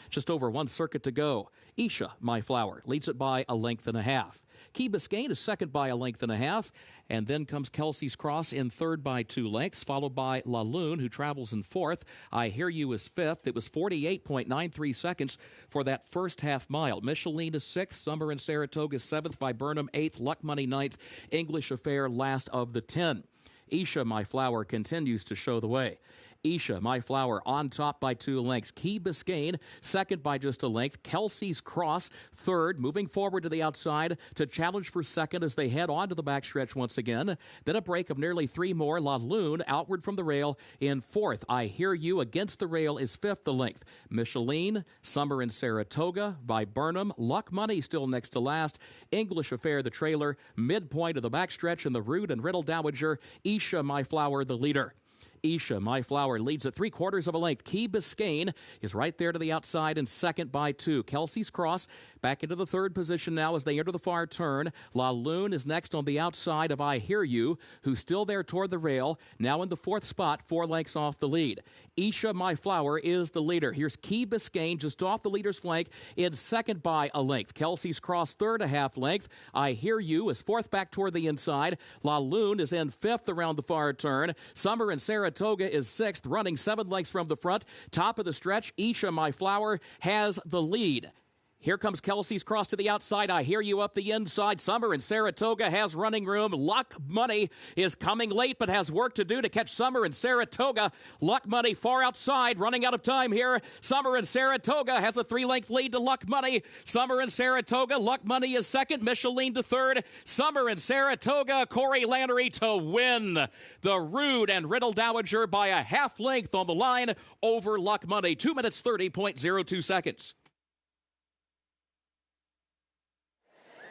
Just over 1 circuit to go. Isha, My Flower, leads it by a length and a half. Key Biscayne is second by a length and a half, and then comes Kelsey's Cross in 3rd by 2 lengths, followed by La Lune, who travels in 4th. I Hear You is 5th. It was 48.93 seconds for that first half mile. Micheline is 6th. Summer and Saratoga is 7th by Burnham, 8th. Luck Money 9th. English Affair last of the 10. Isha, My Flower, continues to show the way. Isha, My Flower, on top by 2 lengths. Key Biscayne, second by just a length. Kelsey's Cross, third, moving forward to the outside to challenge for second as they head on to the backstretch once again. Then a break of nearly 3 more. La Lune outward from the rail in 4th. I Hear You against the rail is 5th the length. Micheline, Summer and Saratoga, by Burnham. Luck Money still next to last. English Affair, the trailer. Midpoint of the backstretch in the Rood and Riddle Dowager. Isha, My Flower, the leader. Isha, My Flower, leads at 3/4 of a length. Key Biscayne is right there to the outside and second by 2. Kelsey's Cross back into the 3rd position now as they enter the far turn. La Lune is next on the outside of I Hear You, who's still there toward the rail, now in the 4th spot, 4 lengths off the lead. Isha, My Flower, is the leader. Here's Key Biscayne just off the leader's flank in second by a length. Kelsey's Cross, 3rd, a half length. I Hear You is 4th back toward the inside. La Lune is in 5th around the far turn. Summer and Saratoga is 6th, running 7 lengths from the front. Top of the stretch, Isha, My Flower, has the lead. Here comes Kelsey's Cross to the outside. I Hear You up the inside. Summer and Saratoga has running room. Luck Money is coming late but has work to do to catch Summer and Saratoga. Luck Money far outside, running out of time here. Summer and Saratoga has a 3-length lead to Luck Money. Summer and Saratoga. Luck Money is second. Micheline to third. Summer and Saratoga. Corey Lannery to win the Rood and Riddle Dowager by a half length on the line over Luck Money. 2 minutes 30.02 seconds.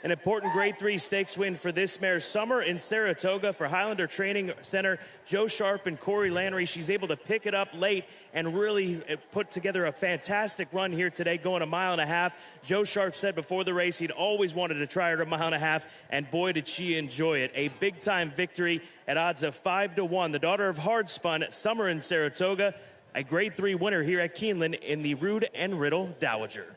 An important Grade 3 stakes win for this mare, Summer in Saratoga, for Highlander Training Center. Joe Sharp and Corey Lannery. She's able to pick it up late and really put together a fantastic run here today, going 1.5 miles. Joe Sharp said before the race he'd always wanted to try her 1.5 miles, and boy, did she enjoy it. A big-time victory at odds of 5-1. The daughter of Hardspun, Summer in Saratoga, a Grade 3 winner here at Keeneland in the Rood and Riddle Dowager.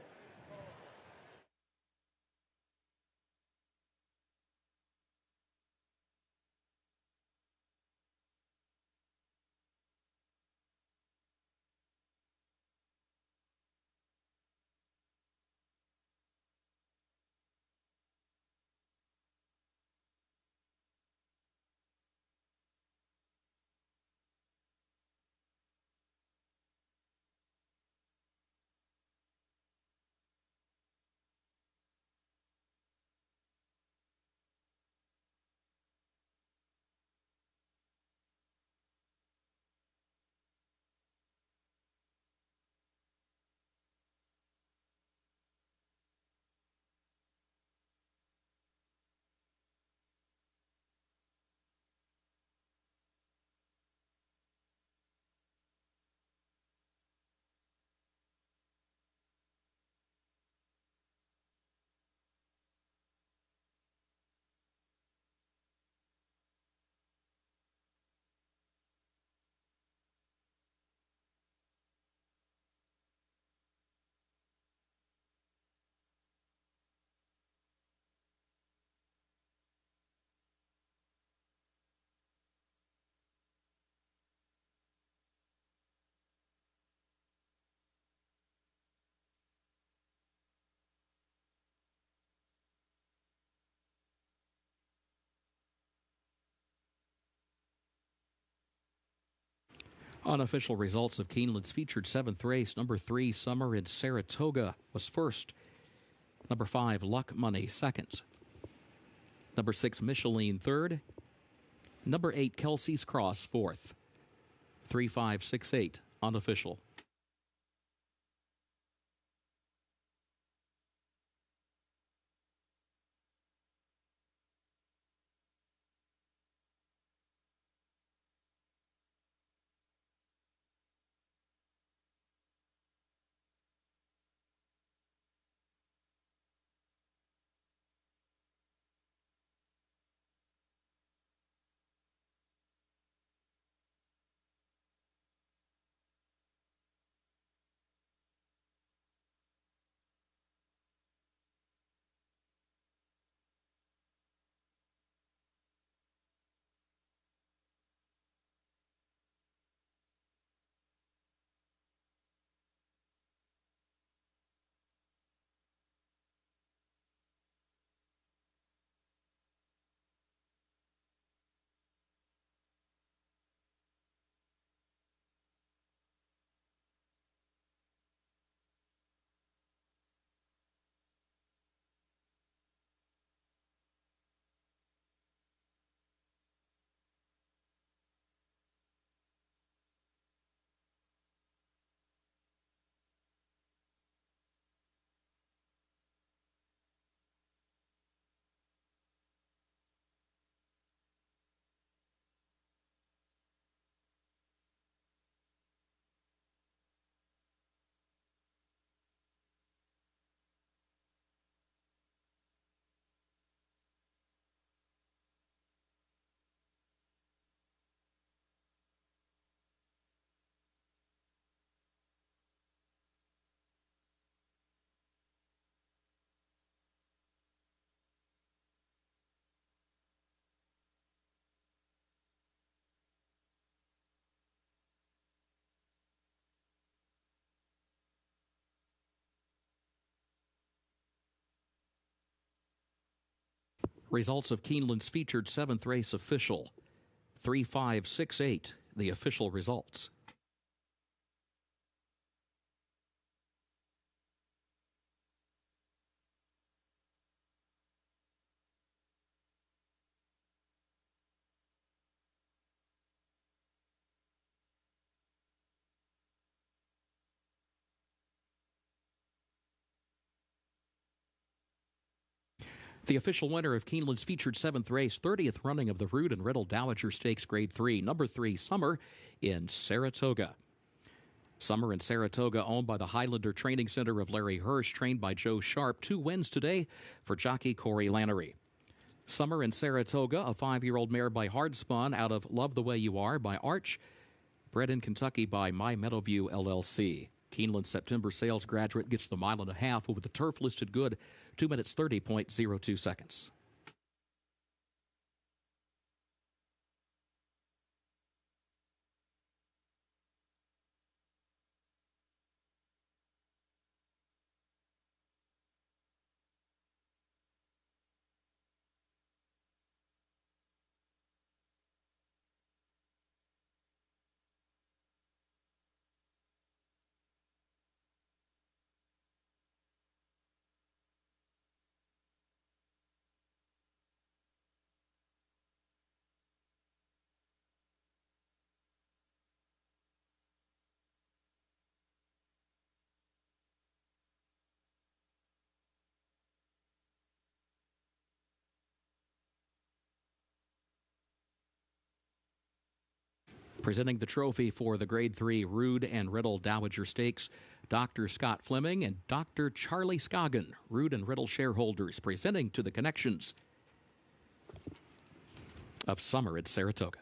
Unofficial results of Keeneland's featured 7th race. Number 3, Summer in Saratoga, was first. Number 5, Luck Money, second. Number 6, Micheline, third. Number 8, Kelsey's Cross, fourth. 3, 5, 6, 8, unofficial. Results of Keeneland's featured 7th race official. 3, 5, 6, 8, the official results. The official winner of Keeneland's featured 7th race, 30th running of the Rood and Riddle Dowager Stakes Grade 3, number 3, Summer in Saratoga. Summer in Saratoga, owned by the Highlander Training Center of Larry Hirsch, trained by Joe Sharp. 2 wins today for jockey Corey Lannery. Summer in Saratoga, a 5-year-old mare by Hardspun out of Love the Way You Are by Arch, bred in Kentucky by My Meadowview LLC. Keeneland September sales graduate gets the 1.5 miles with the turf listed good, 2 minutes 30.02 seconds. Presenting the trophy for the Grade 3 Rood and Riddle Dowager Stakes, Dr. Scott Fleming and Dr. Charlie Scoggin, Rood and Riddle shareholders, presenting to the connections of Summer at Saratoga.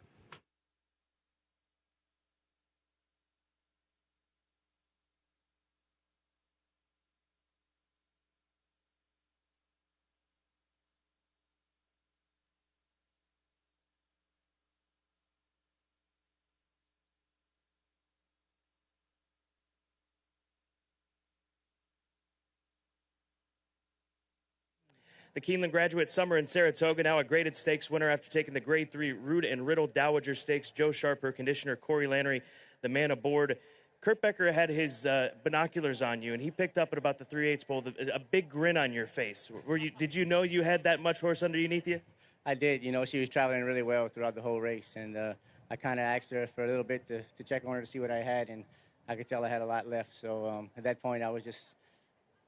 The Keeneland graduate Summer in Saratoga, now a graded stakes winner after taking the Grade 3 Rood and Riddle Dowager Stakes. Joe Sharp, conditioner Corey Lannery, the man aboard. Kurt Becker had his binoculars on you, and he picked up at about the 3/8 pole a big grin on your face. Did you know you had that much horse underneath you? I did. You know, she was traveling really well throughout the whole race, and I kind of asked her for a little bit to check on her to see what I had, and I could tell I had a lot left. So at that point, I was just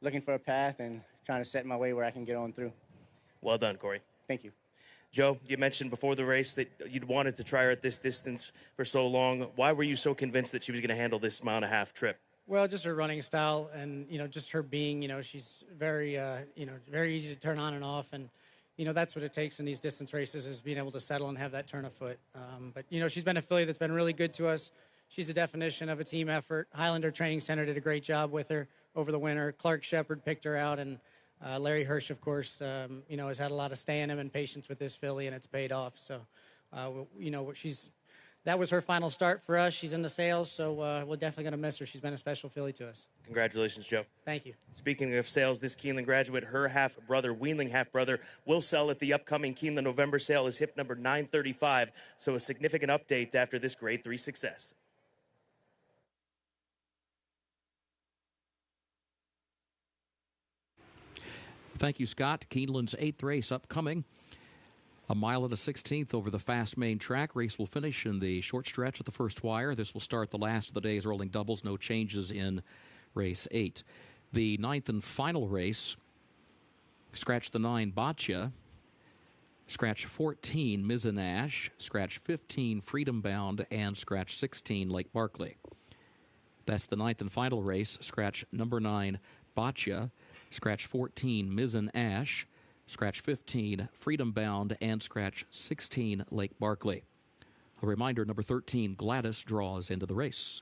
looking for a path and trying to set my way where I can get on through. Well done, Corey. Thank you. Joe, you mentioned before the race that you'd wanted to try her at this distance for so long. Why were you so convinced that she was going to handle this mile-and-a-half trip? Well, just her running style and, just her being, she's very, very easy to turn on and off. And, that's what it takes in these distance races is being able to settle and have that turn of foot. But, she's been a filly that's been really good to us. She's the definition of a team effort. Highlander Training Center did a great job with her over the winter. Clark Shepard picked her out, and Larry Hirsch, of course, has had a lot of stay in him and patience with this filly, and it's paid off. So, that was her final start for us. She's in the sales, so we're definitely going to miss her. She's been a special filly to us. Congratulations, Joe. Thank you. Speaking of sales, this Keeneland graduate, her half-brother, Wheeling half-brother, will sell at the upcoming Keeneland November sale as hip number 935. So a significant update after this Grade 3 success. Thank you, Scott. Keeneland's 8th race upcoming. A mile and a 16th over the fast main track. Race will finish in the short stretch at the first wire. This will start the last of the day's rolling doubles. No changes in race 8. The 9th and final race, scratch the 9, Boccia. Scratch 14, Mizanash. Scratch 15, Freedom Bound. And scratch 16, Lake Barkley. That's the 9th and final race. Scratch number 9, Boccia. Scratch 14, Mizzen Ash. Scratch 15, Freedom Bound. And scratch 16, Lake Barkley. A reminder, number 13, Gladys, draws into the race.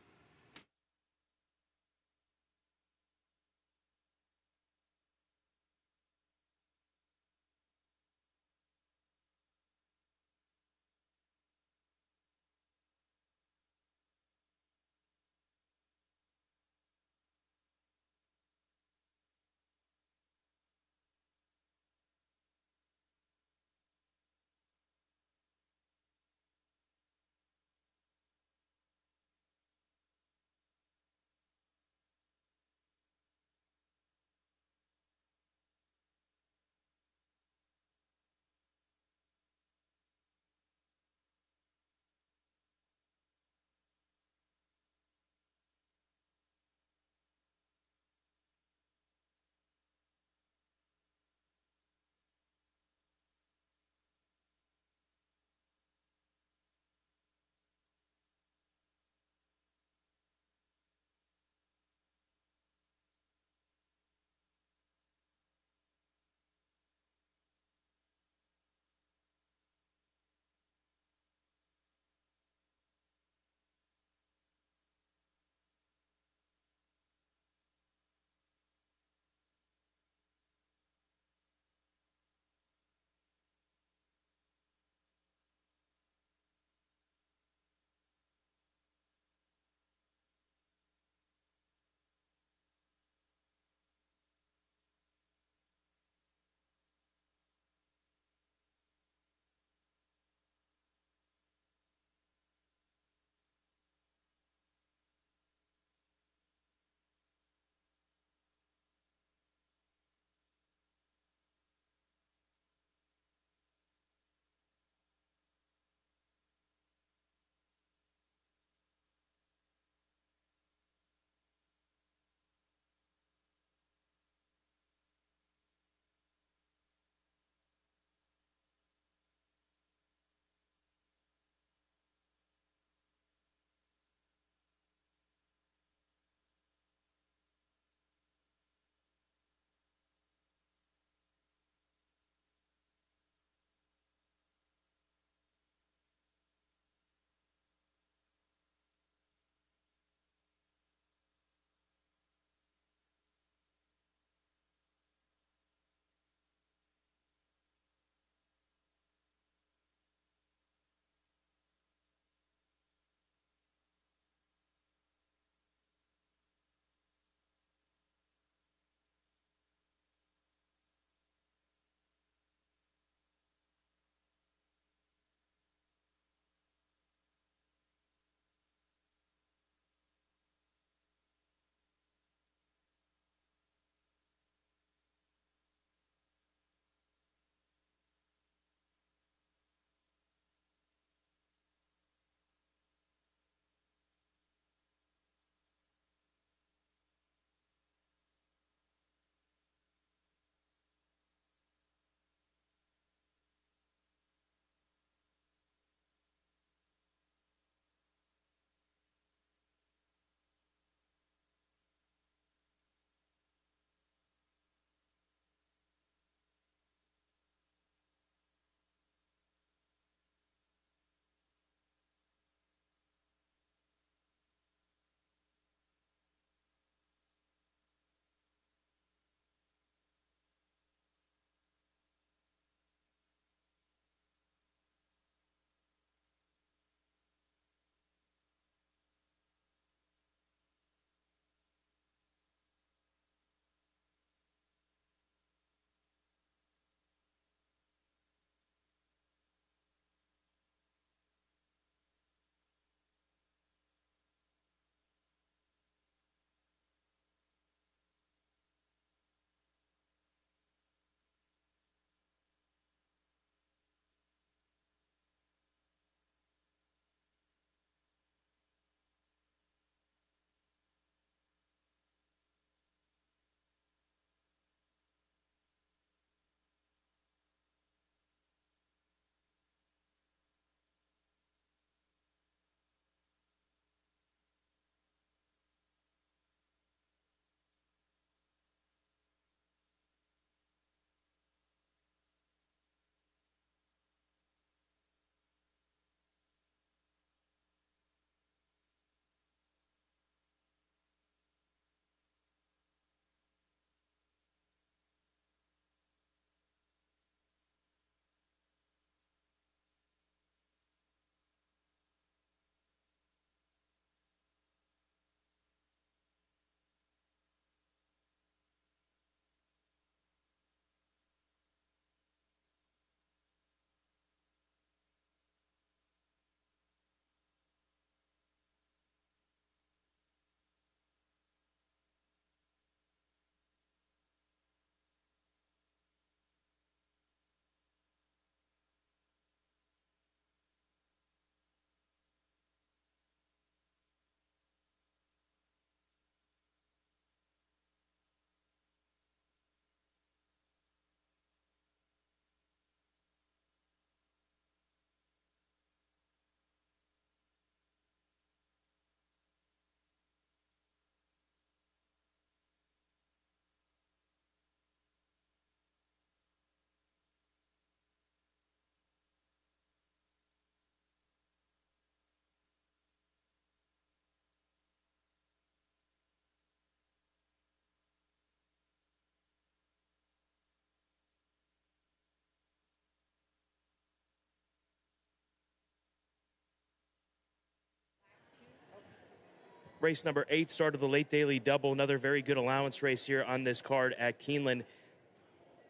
Race number 8, start of the late daily double, another very good allowance race here on this card at Keeneland.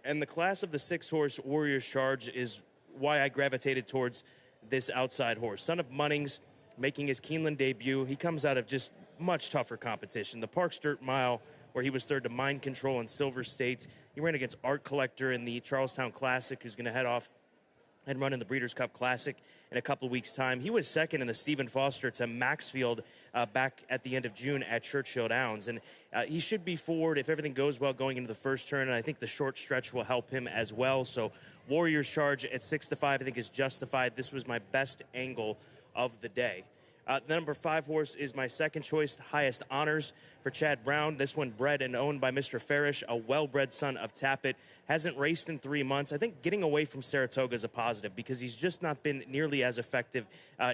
And the class of the 6-horse Warriors Charge is why I gravitated towards this outside horse. Son of Munnings making his Keeneland debut. He comes out of just much tougher competition. The Parks Dirt Mile, where he was third to Mind Control and Silver State. He ran against Art Collector in the Charlestown Classic, who's going to head off and run in the Breeders' Cup Classic in a couple of weeks' time. He was second in the Stephen Foster to Maxfield back at the end of June at Churchill Downs. And he should be forward if everything goes well going into the first turn, and I think the short stretch will help him as well. So Warriors Charge at 6-5 I think is justified. This was my best angle of the day. The number 5 horse is my second choice, Highest Honors for Chad Brown. This one bred and owned by Mr. Farish, a well-bred son of Tappet. Hasn't raced in 3 months. I think getting away from Saratoga is a positive because he's just not been nearly as effective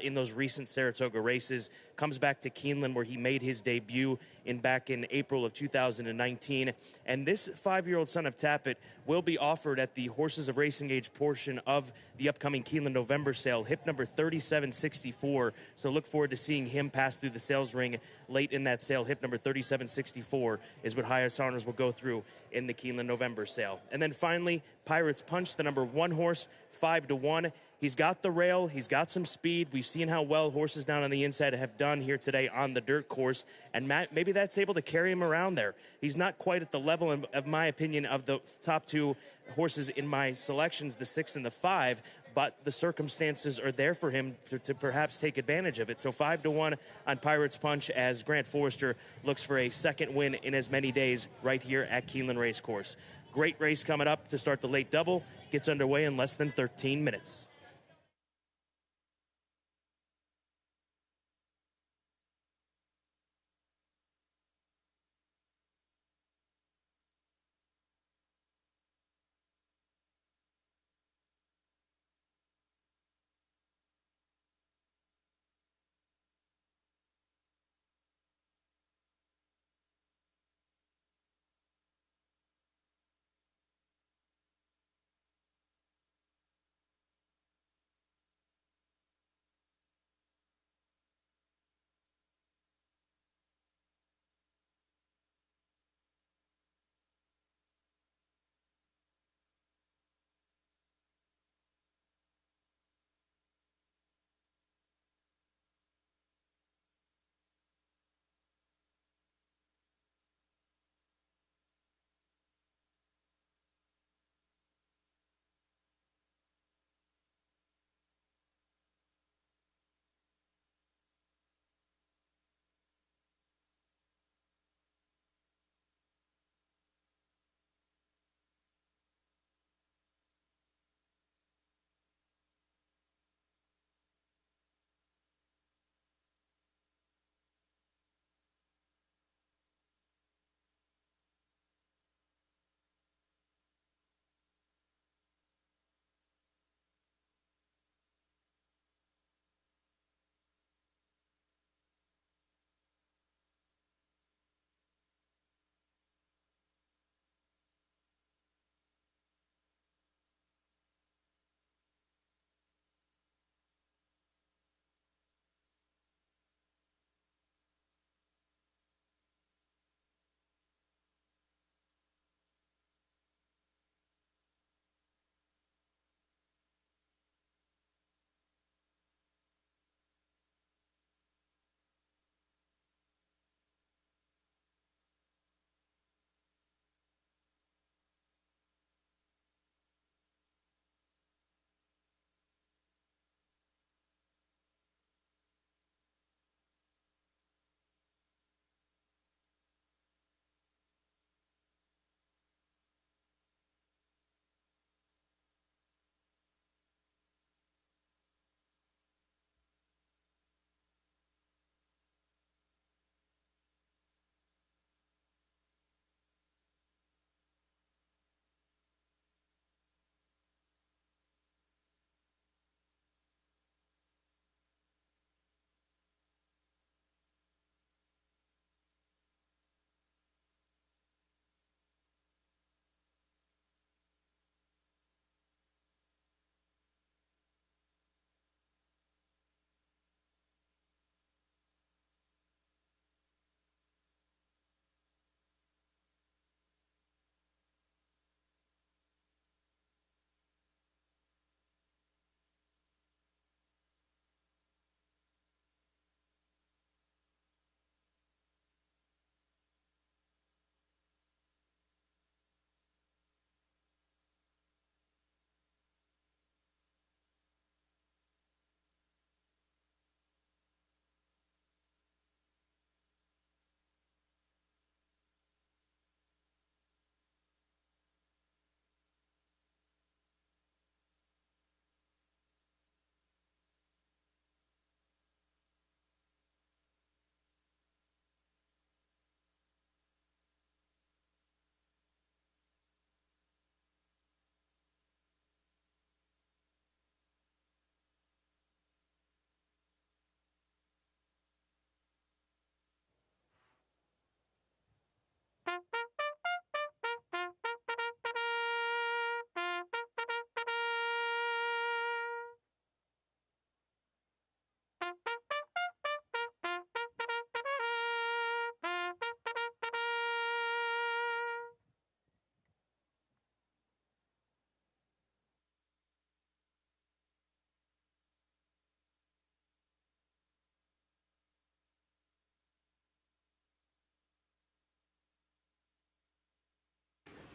in those recent Saratoga races. Comes back to Keeneland where he made his debut back in April of 2019. And this 5-year-old son of Tappet will be offered at the Horses of Racing Age portion of the upcoming Keeneland November sale, hip number 3764. So look forward to seeing him pass through the sales ring late in that sale. Hip number 3764 is what Highest Honors will go through in the Keeneland November sale. And then finally, Pirates Punch, the number 1 horse, 5-1. He's got the rail. He's got some speed. We've seen how well horses down on the inside have done here today on the dirt course. And maybe that's able to carry him around there. He's not quite at the level, of my opinion, of the top 2 horses in my selections, the 6 and the 5. But the circumstances are there for him to perhaps take advantage of it. So 5-1 on Pirates Punch as Grant Forrester looks for a second win in as many days right here at Keeneland Racecourse. Great race coming up to start the late double. Gets underway in less than 13 minutes.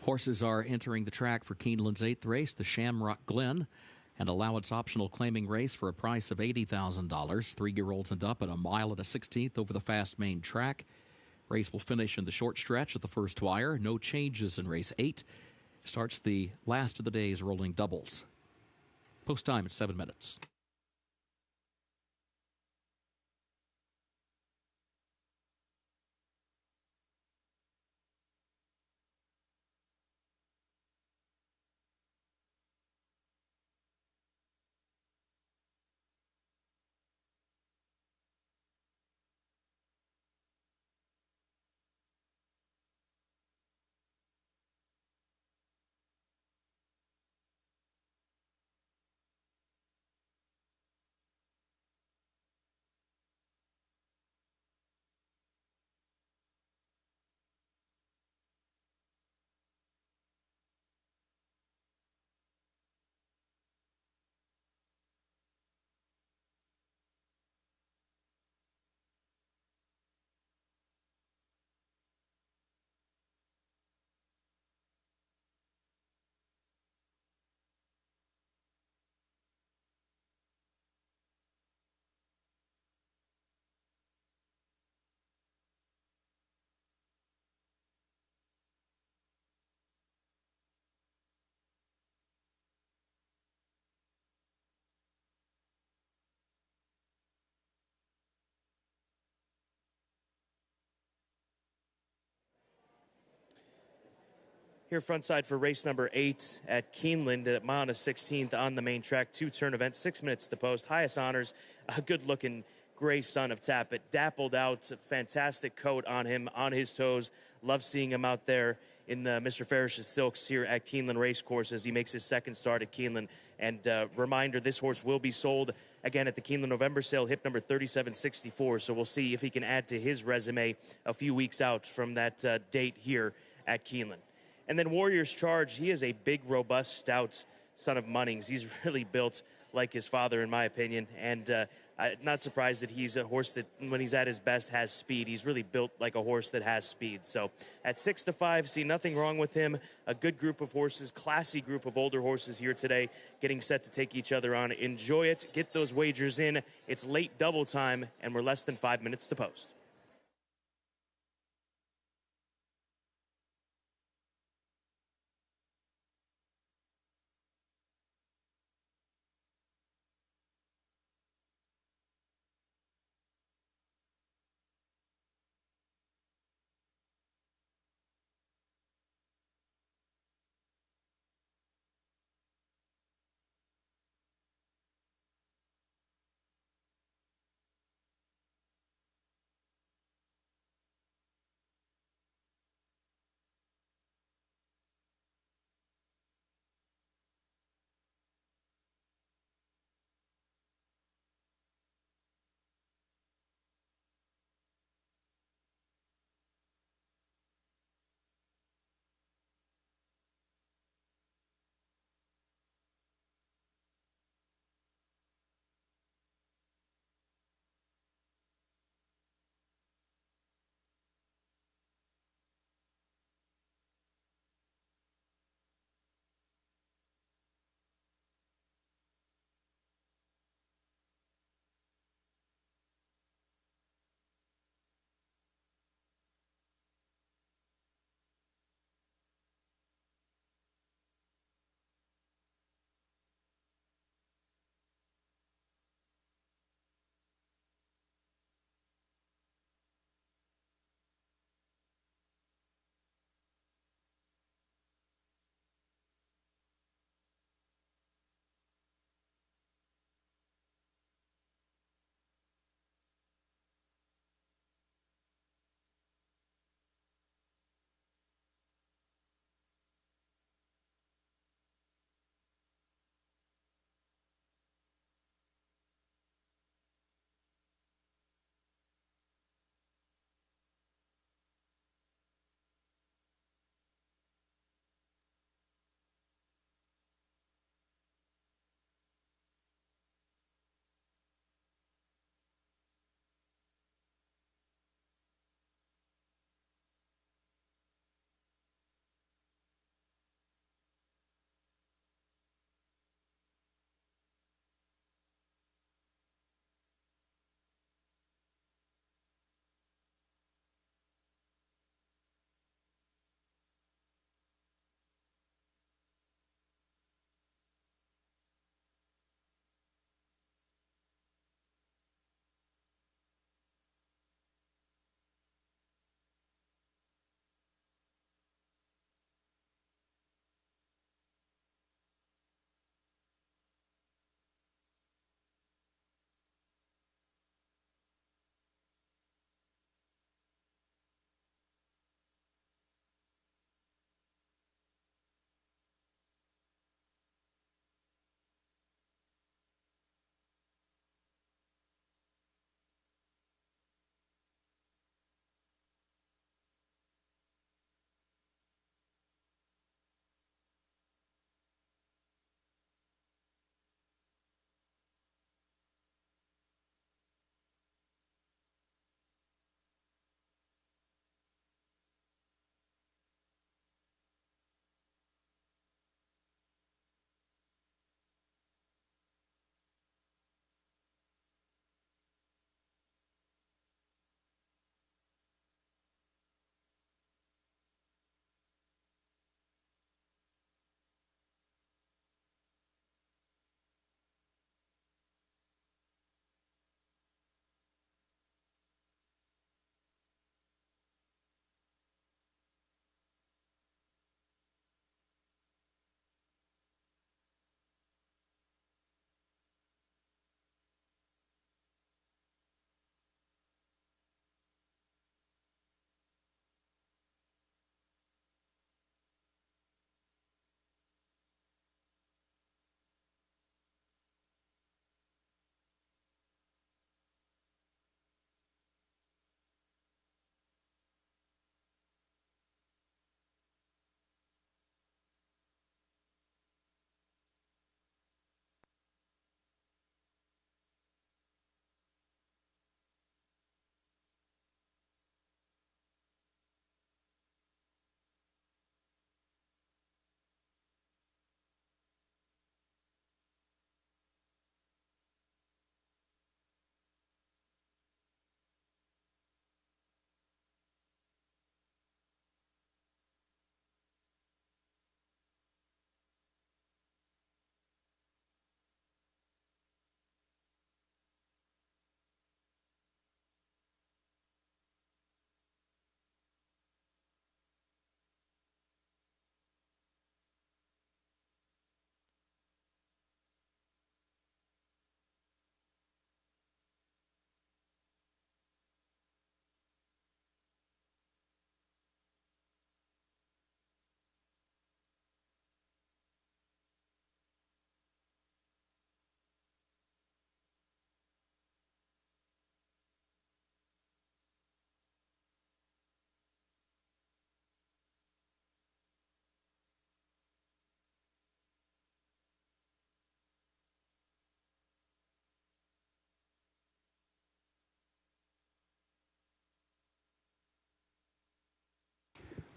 Horses are entering the track for Keeneland's 8th race, the Shamrock Glen, an allowance optional claiming race for a price of $80,000. 3-year-olds and up at a mile and a 16th over the fast main track. Race will finish in the short stretch at the first wire. No changes in race 8. Starts the last of the day's rolling doubles. Post time at 7 minutes. Here frontside for race number 8 at Keeneland at mile and a 16th on the main track. 2-turn event, 6 minutes to post. Highest honors, a good-looking gray son of Tapit. Dappled out, fantastic coat on him, on his toes. Love seeing him out there in the Mr. Farish's silks here at Keeneland Racecourse as he makes his second start at Keeneland. And reminder, this horse will be sold again at the Keeneland November sale, hip number 3764. So we'll see if he can add to his resume a few weeks out from that date here at Keeneland. And then Warrior's Charge, he is a big, robust, stout son of Munnings. He's really built like his father, in my opinion. And I'm not surprised that he's a horse that, when he's at his best, has speed. He's really built like a horse that has speed. So at 6-5, see nothing wrong with him. A good group of horses, classy group of older horses here today, getting set to take each other on. Enjoy it. Get those wagers in. It's late double time, and we're less than 5 minutes to post.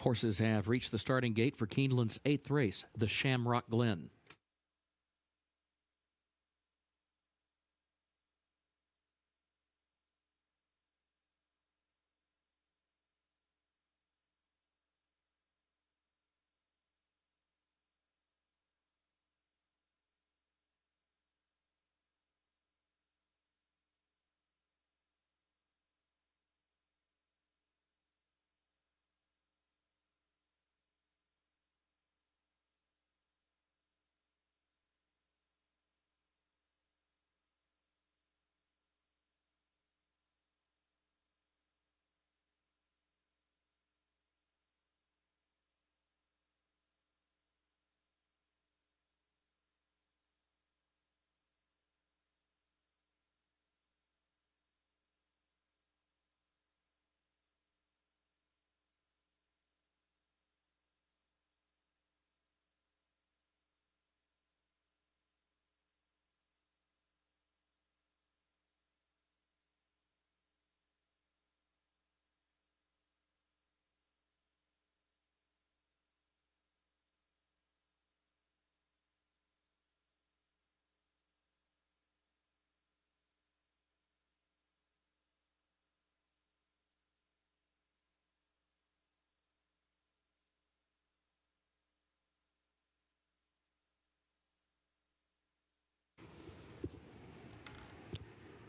Horses have reached the starting gate for Keeneland's 8th race, the Shamrock Glen.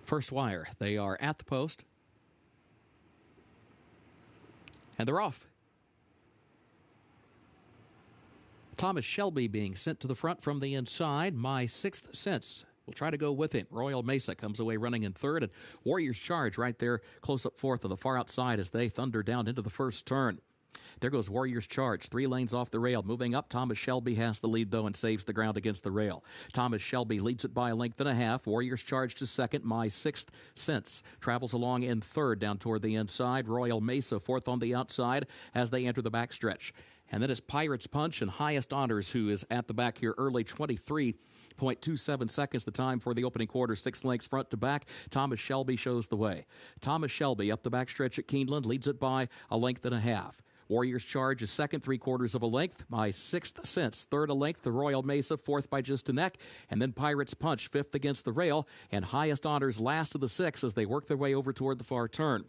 First wire. They are at the post. And they're off. Thomas Shelby being sent to the front from the inside. My Sixth Sense will try to go with him. Royal Mesa comes away running in third. And Warriors Charge right there close up fourth on the far outside as they thunder down into the first turn. There goes Warriors Charge, 3 lanes off the rail. Moving up, Thomas Shelby has the lead, though, and saves the ground against the rail. Thomas Shelby leads it by a length and a half. Warriors Charge to second. My Sixth Sense travels along in third down toward the inside. Royal Mesa fourth on the outside as they enter the backstretch. And then it's Pirates Punch and Highest Honors, who is at the back here early, 23.27 seconds the time for the opening quarter, 6 lengths front to back. Thomas Shelby shows the way. Thomas Shelby up the backstretch at Keeneland leads it by a length and a half. Warriors Charge is second, 3/4 of a length. My Sixth Sense, third a length. The Royal Mesa, fourth by just a neck. And then Pirates Punch, fifth against the rail. And Highest Honors last of the 6 as they work their way over toward the far turn.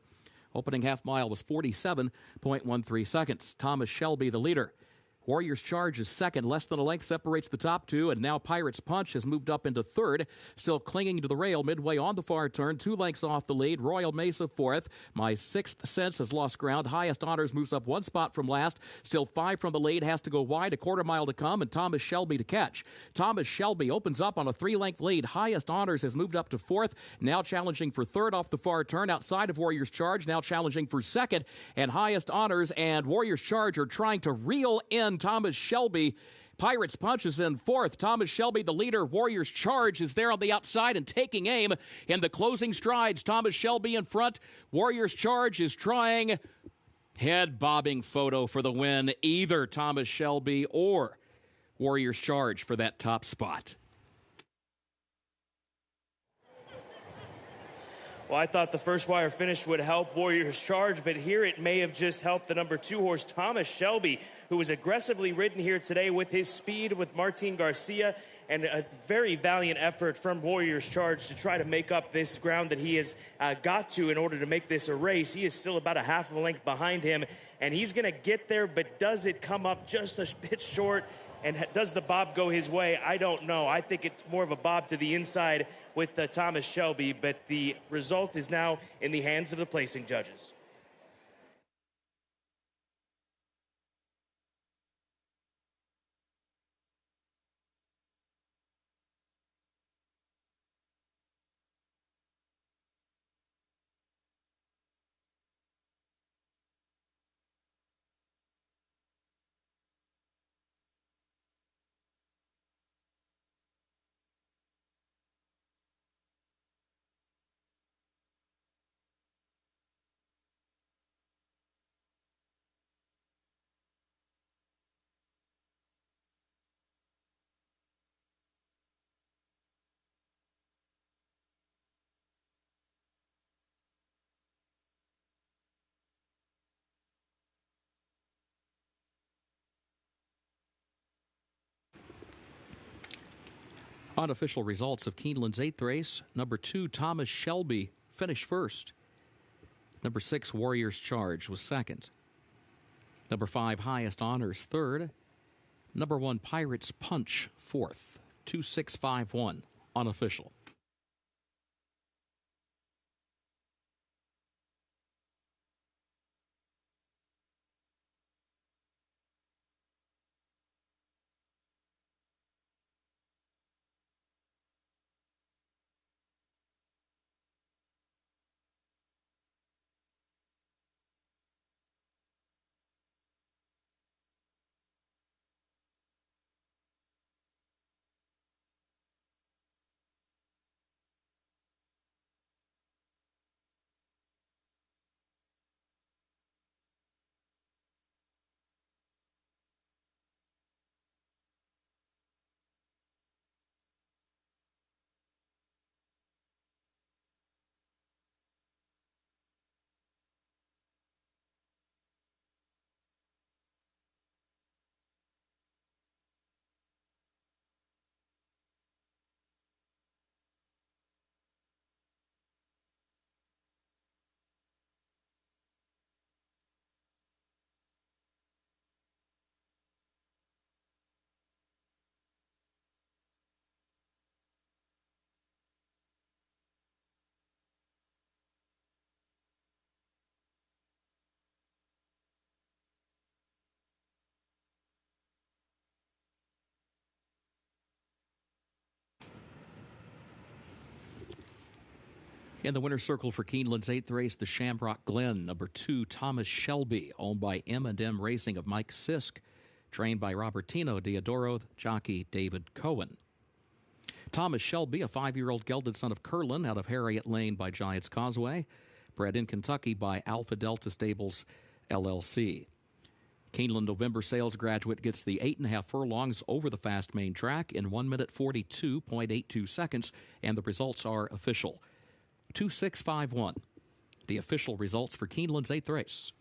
Opening half mile was 47.13 seconds. Thomas Shelby, the leader. Warriors Charge is second. Less than a length separates the top two, and now Pirates Punch has moved up into third, still clinging to the rail midway on the far turn, 2 lengths off the lead. Royal Mesa fourth. My Sixth Sense has lost ground. Highest Honors moves up 1 spot from last, still 5 from the lead, has to go wide, a 1/4 mile to come, and Thomas Shelby to catch. Thomas Shelby opens up on a 3-length lead. Highest Honors has moved up to fourth, now challenging for third off the far turn outside of Warriors Charge, now challenging for second, and Highest Honors and Warriors Charge are trying to reel in Thomas Shelby. Pirates Punch is in fourth. Thomas Shelby, the leader. Warriors Charge is there on the outside and taking aim in the closing strides. Thomas Shelby in front. Warriors Charge is trying. Head bobbing photo for the win. Either Thomas Shelby or Warriors Charge for that top spot. Well, I thought the first wire finish would help Warriors Charge, but here it may have just helped the number 2 horse, Thomas Shelby, who was aggressively ridden here today with his speed with Martin Garcia, and a very valiant effort from Warriors Charge to try to make up this ground that he has got to in order to make this a race. He is still about a half of a length behind him, and he's going to get there, but does it come up just a bit short? And does the bob go his way? I don't know. I think it's more of a bob to the inside with Thomas Shelby, but the result is now in the hands of the placing judges. Unofficial results of Keeneland's 8th race. Number 2, Thomas Shelby, finished first. Number 6, Warrior's Charge, was second. Number 5, Highest Honors, third. Number 1, Pirates Punch, fourth. 2651, unofficial. In the winner's circle for Keeneland's 8th race, the Shamrock Glen, number 2, Thomas Shelby, owned by M&M Racing of Mike Sisk, trained by Robertino Diodoro, jockey David Cohen. Thomas Shelby, a 5-year-old gelded son of Curlin out of Harriet Lane by Giants Causeway, bred in Kentucky by Alpha Delta Stables, LLC. Keeneland November sales graduate gets the 8.5 furlongs over the fast main track in 1 minute 42.82 seconds, and the results are official. 2651, the official results for Keeneland's 8th race.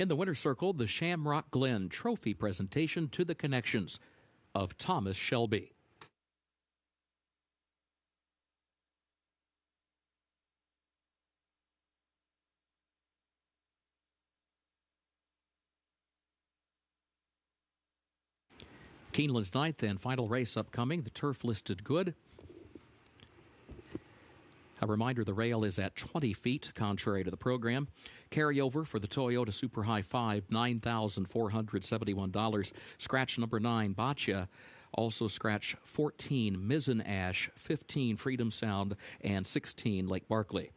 In the winner's circle, the Shamrock Glen Trophy presentation to the connections of Thomas Shelby. Keeneland's 9th and final race upcoming, the turf listed good. A reminder, the rail is at 20 feet, contrary to the program. Carryover for the Toyota Super High 5, $9,471. Scratch number 9, Boccia. Also scratch 14, Mizzen Ash, 15, Freedom Sound, and 16, Lake Barkley.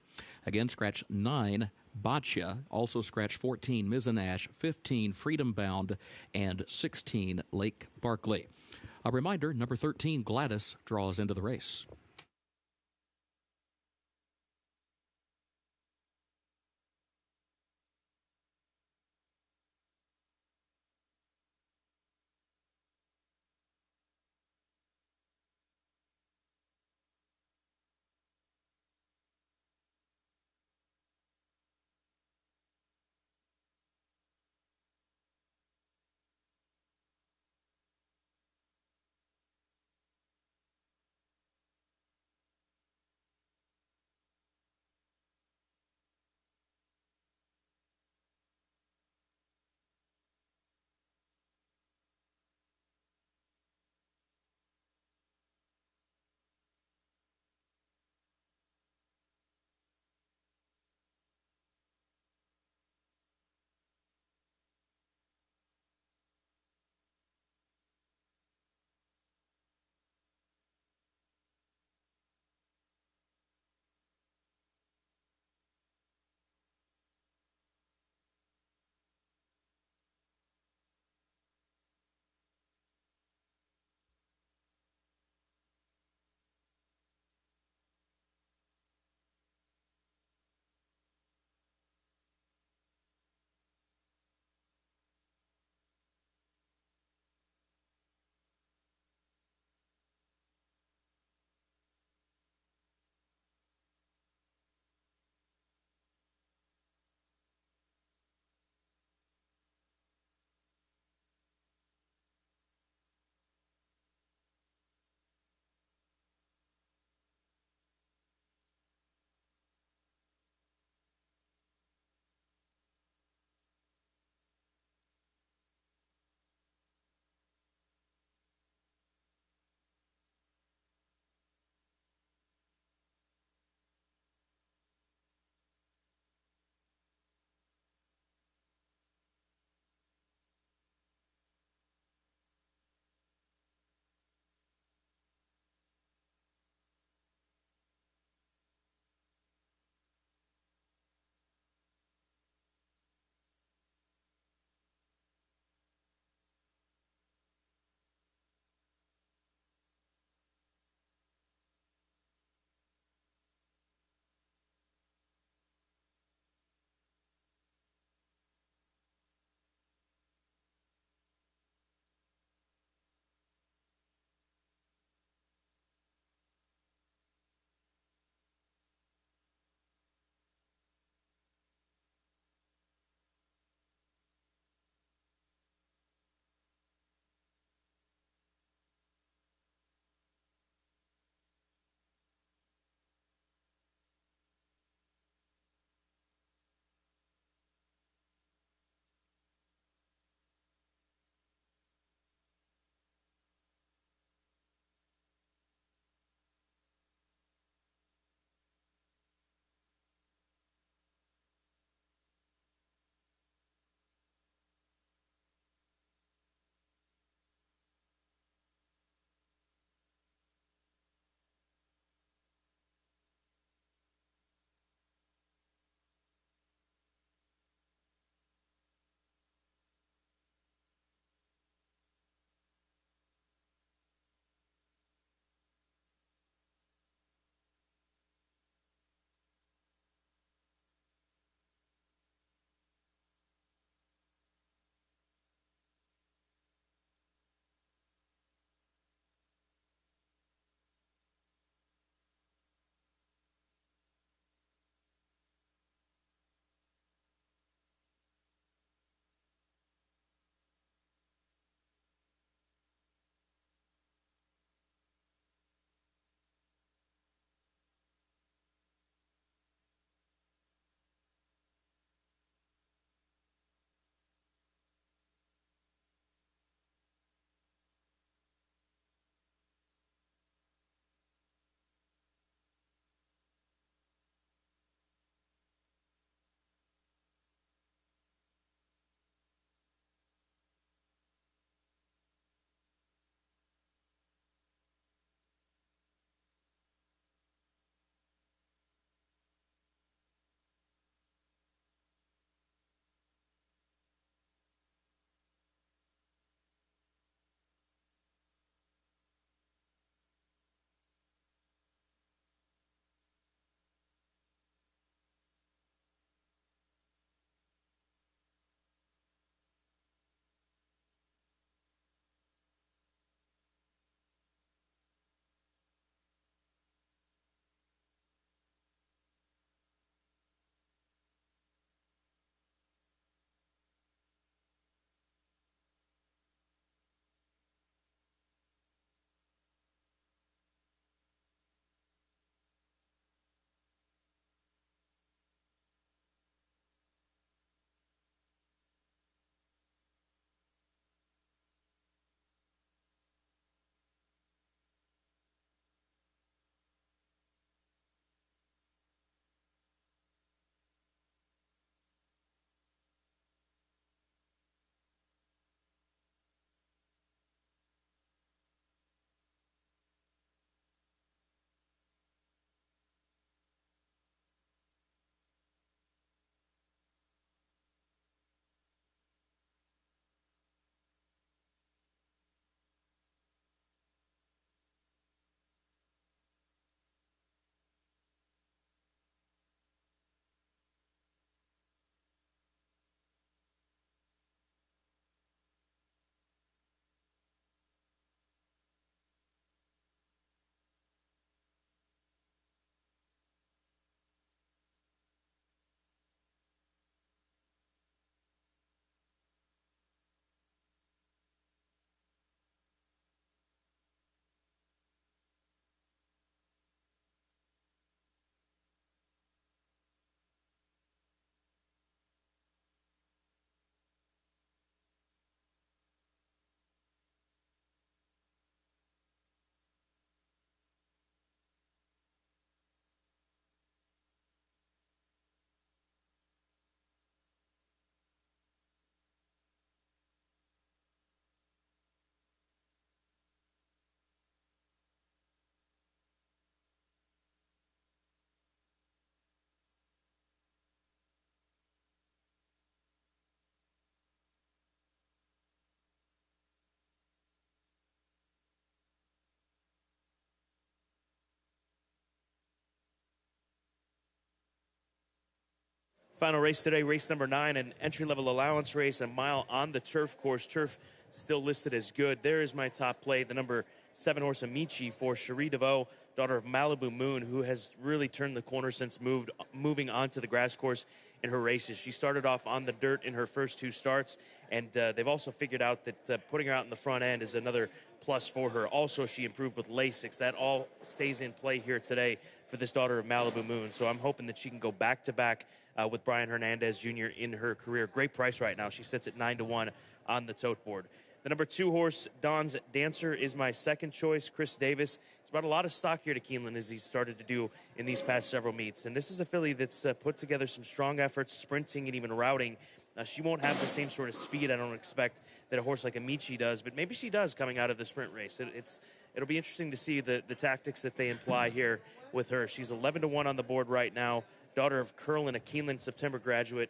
Again, scratch 9, Boccia. Also scratch 14, Mizzen Ash, 15, Freedom Bound, and 16, Lake Barkley. A reminder, number 13, Gladys, draws into the race. Final race today, race number 9, an entry-level allowance race, a mile on the turf course. Turf still listed as good. There is my top play, the number 7 horse Amici for Cherie DeVoe, daughter of Malibu Moon, who has really turned the corner since moving onto the grass course in her races. She started off on the dirt in her first 2 starts, and they've also figured out that putting her out in the front end is another plus for her. Also, she improved with Lasix. That all stays in play here today for this daughter of Malibu Moon. So I'm hoping that she can go back-to-back with Brian Hernandez Jr. in her career. Great price right now. She sits at 9-1 on the tote board. The number 2 horse, Dawn's Dancer, is my second choice. Chris Davis. He's brought a lot of stock here to Keeneland, as he's started to do in these past several meets. And this is a filly that's put together some strong efforts, sprinting and even routing. She won't have the same sort of speed, I don't expect, that a horse like Amici does, but maybe she does coming out of the sprint race. It'll be interesting to see the tactics that they imply here with her. She's 11-1 on the board right now. Daughter of Curlin, a Keeneland September graduate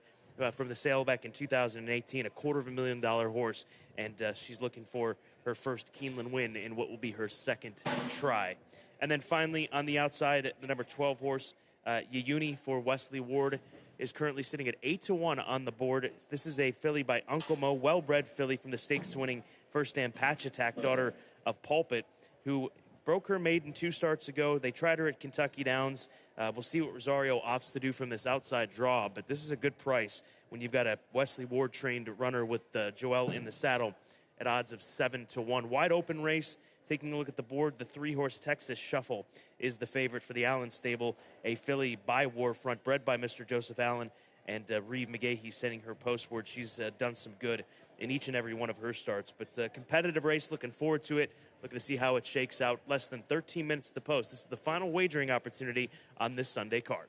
from the sale back in 2018, a $250,000 horse, and she's looking for her first Keeneland win in what will be her second try. And then finally, on the outside, the number 12 horse, Yayuni for Wesley Ward, is currently sitting at 8-1 on the board. This is a filly by Uncle Mo, well-bred filly from the stakes-winning First Dam Patch Attack, daughter of Pulpit, who broke her maiden 2 starts ago. They tried her at Kentucky Downs. We'll see what Rosario opts to do from this outside draw, but this is a good price when you've got a Wesley Ward-trained runner with Joel in the saddle at odds of 7-1. Wide open race. Taking a look at the board, the 3-horse Texas Shuffle is the favorite for the Allen stable, a filly by Warfront, bred by Mr. Joseph Allen, and Reeve McGahee sending her postward. She's done some good in each and every one of her starts. But competitive race, looking forward to it. Looking to see how it shakes out. Less than 13 minutes to post. This is the final wagering opportunity on this Sunday card.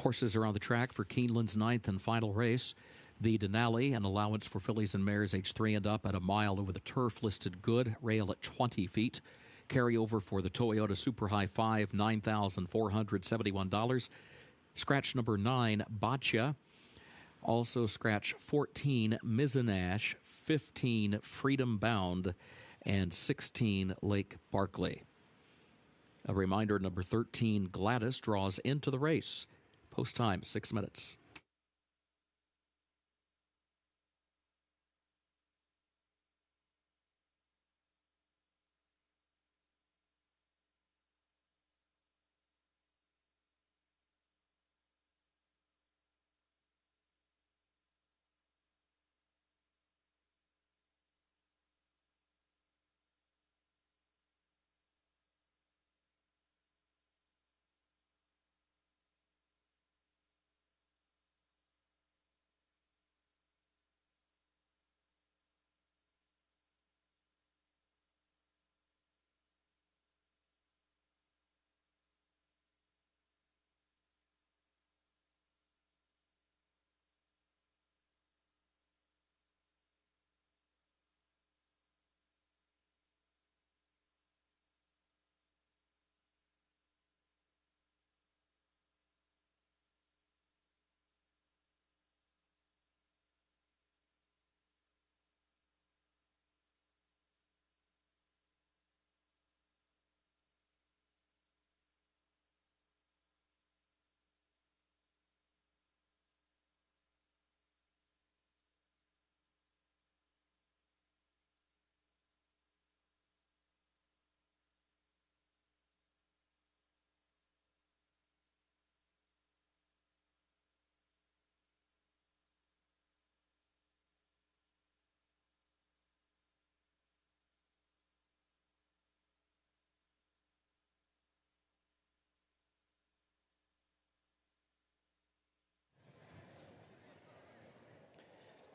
Horses are on the track for Keeneland's ninth and final race. The Denali, an allowance for fillies and mares age 3 and up at a mile over the turf, listed good, rail at 20 feet. Carryover for the Toyota Super High 5, $9,471. Scratch number 9, Boccia. Also scratch 14, Mizanash, 15, Freedom Bound, and 16, Lake Barkley. A reminder, number 13, Gladys, draws into the race. Post time, 6 minutes.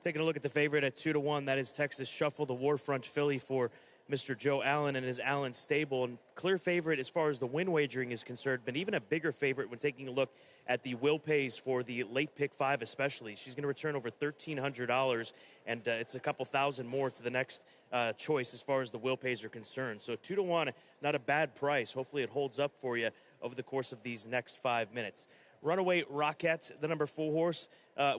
Taking a look at the favorite at 2-1, that is Texas Shuffle, the Warfront filly for Mr. Joe Allen and his Allen stable. And clear favorite as far as the win wagering is concerned, but even a bigger favorite when taking a look at the will pays for the late pick 5 especially. She's going to return over $1,300, and it's a couple thousand more to the next choice as far as the will pays are concerned. So 2-1, not a bad price. Hopefully it holds up for you over the course of these next 5 minutes. Runaway Rockette, the number 4 horse,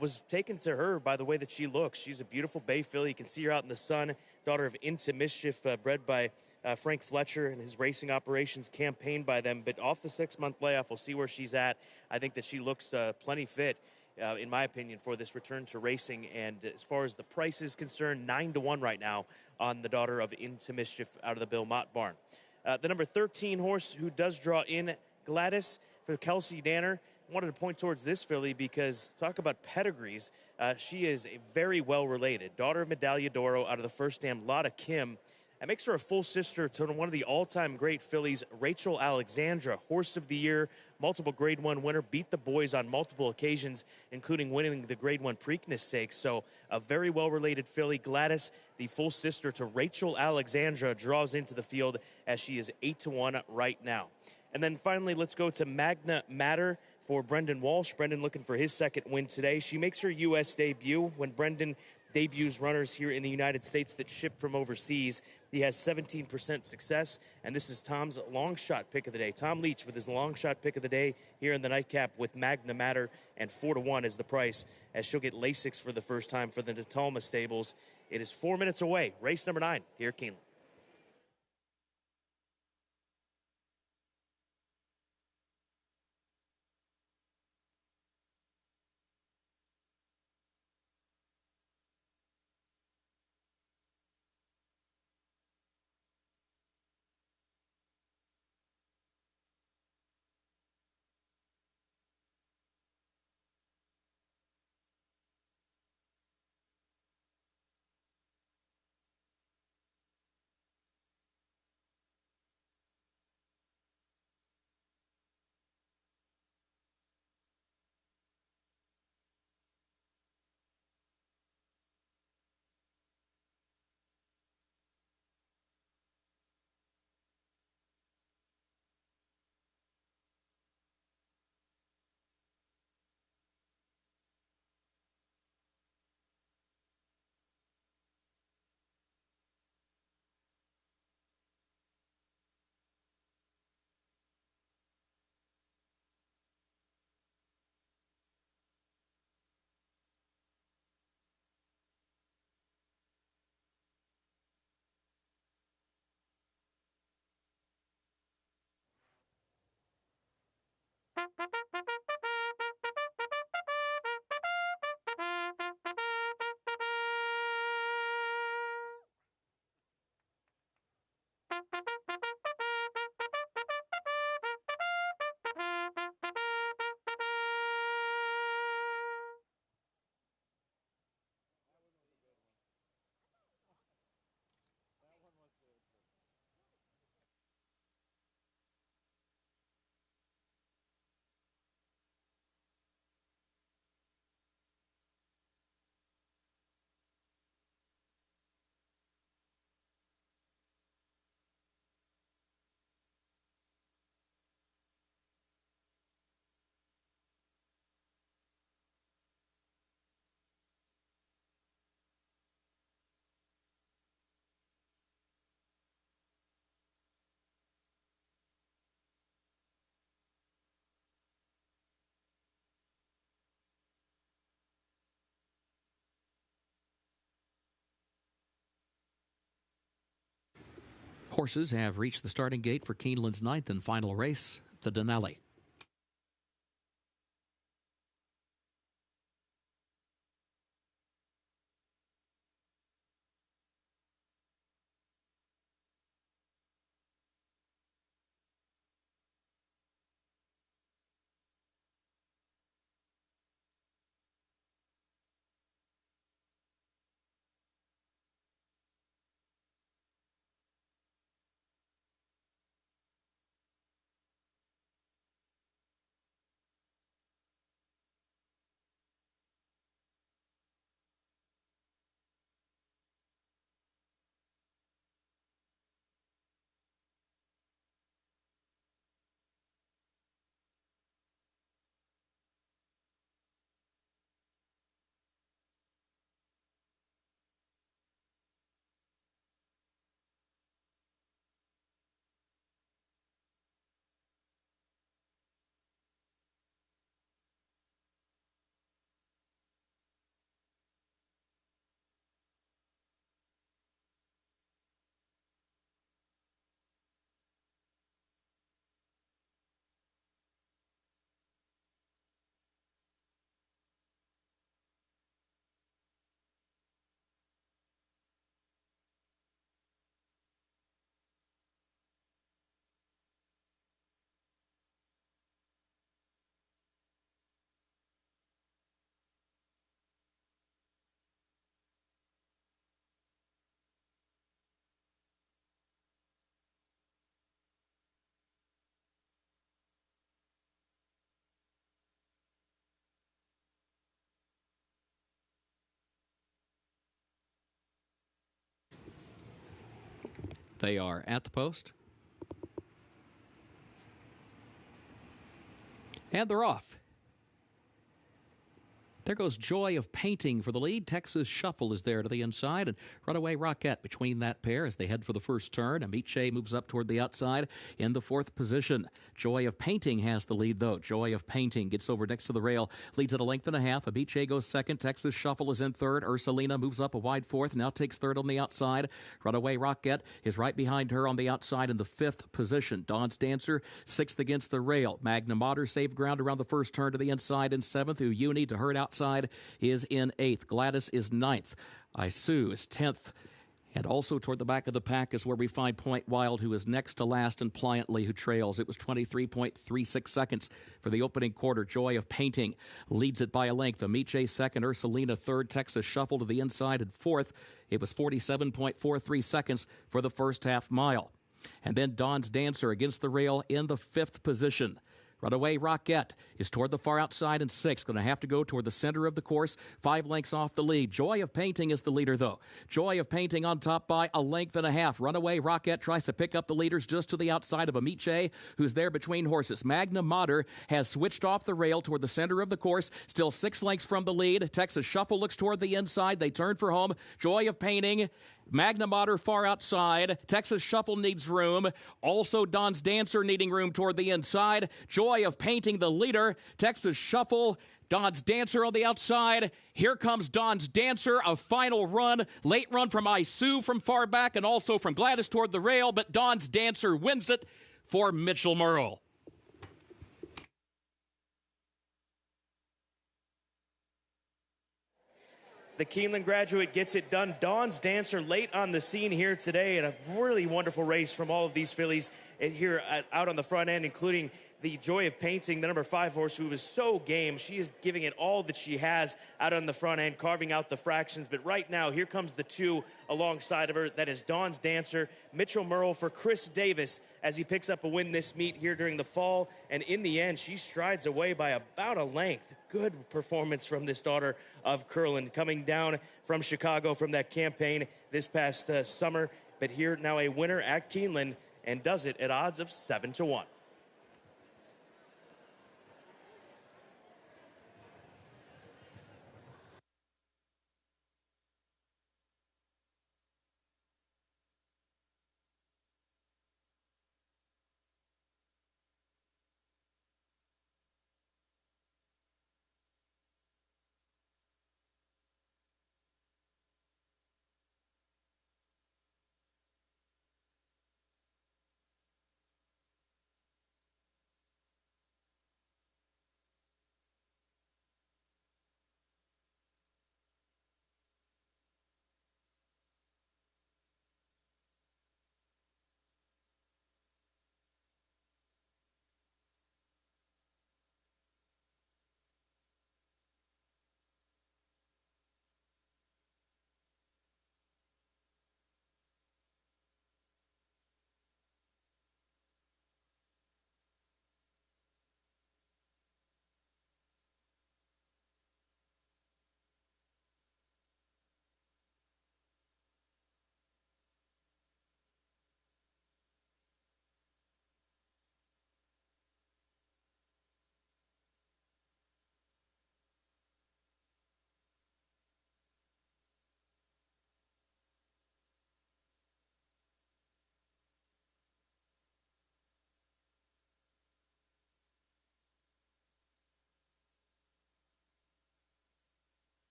was taken to her by the way that she looks. She's a beautiful bay filly. You can see her out in the sun, daughter of Into Mischief, bred by Frank Fletcher and his racing operations, campaigned by them. But off the 6-month layoff, we'll see where she's at. I think that she looks plenty fit, in my opinion, for this return to racing. And as far as the price is concerned, 9-1 right now on the daughter of Into Mischief out of the Bill Mott barn. The number 13 horse who does draw in, Gladys, for Kelsey Danner. Wanted to point towards this filly because talk about pedigrees. She is a very well related daughter of Medaglia d'Oro out of the first dam, Lotta Kim. That makes her a full sister to one of the all-time great fillies, Rachel Alexandra, Horse of the Year, multiple Grade 1 winner, beat the boys on multiple occasions, including winning the Grade 1 Preakness Stakes. So a very well-related filly. Gladys, the full sister to Rachel Alexandra, draws into the field as she is 8-1 right now. And then finally, let's go to Magna Matter for Brendan Walsh. Brendan looking for his second win today. She makes her U.S. debut. When Brendan debuts runners here in the United States that ship from overseas, he has 17% success, and this is Tom's long shot pick of the day. Tom Leach with his long shot pick of the day here in the nightcap with Magna Matter, and 4-1 is the price, as she'll get Lasix for the first time for the Natalma Stables. It is 4 minutes away. Race number 9 here at Keeneland. Horses have reached the starting gate for Keeneland's ninth and final race, the Denali. They are at the post. And they're off. There goes Joy of Painting for the lead. Texas Shuffle is there to the inside, and Runaway Rockette between that pair as they head for the first turn. Amiche moves up toward the outside in the fourth position. Joy of Painting has the lead, though. Joy of Painting gets over next to the rail, leads at a length and a half. Amiche goes second. Texas Shuffle is in third. Ursulina moves up a wide fourth, now takes third on the outside. Runaway Rockette is right behind her on the outside in the fifth position. Dawn's Dancer, sixth against the rail. Magna Mater saved ground around the first turn to the inside in seventh. Uyuni to herd outside is in eighth. Gladys is ninth. Isu is 10th. And also toward the back of the pack is where we find Point Wild, who is next to last, and Pliantly, who trails. It was 23.36 seconds for the opening quarter. Joy of Painting leads it by a length. Amiche second, Ursulina third, Texas Shuffle to the inside and fourth. It was 47.43 seconds for the first half mile. And then Dawn's Dancer against the rail in the fifth position. Runaway Rockette is toward the far outside in sixth. Going to have to go toward the center of the course. 5 lengths off the lead. Joy of Painting is the leader, though. Joy of Painting on top by a length and a half. Runaway Rockette tries to pick up the leaders just to the outside of Amiche, who's there between horses. Magna Mater has switched off the rail toward the center of the course. Still 6 lengths from the lead. Texas Shuffle looks toward the inside. They turn for home. Joy of Painting, Magna Mater far outside. Texas Shuffle needs room. Also Dawn's Dancer needing room toward the inside. Joy of Painting the leader. Texas Shuffle, Dawn's Dancer on the outside. Here comes Dawn's Dancer, a final run. Late run from Isu from far back and also from Gladys toward the rail, but Dawn's Dancer wins it for Mitchell Merle. the Keeneland graduate gets it done. Dawn's Dancer late on the scene here today, and a really wonderful race from all of these fillies here out on the front end, including the Joy of Painting, the number 5 horse, who was so game. She is giving it all that she has out on the front end, carving out the fractions. But right now, here comes the 2 alongside of her. That is Dawn's Dancer, Mitchell Murrill for Chris Davis as he picks up a win this meet here during the fall. And in the end, she strides away by about a length. Good performance from this daughter of Keeneland, coming down from Chicago from that campaign this past summer. But here now a winner at Keeneland, and does it at odds of 7-1.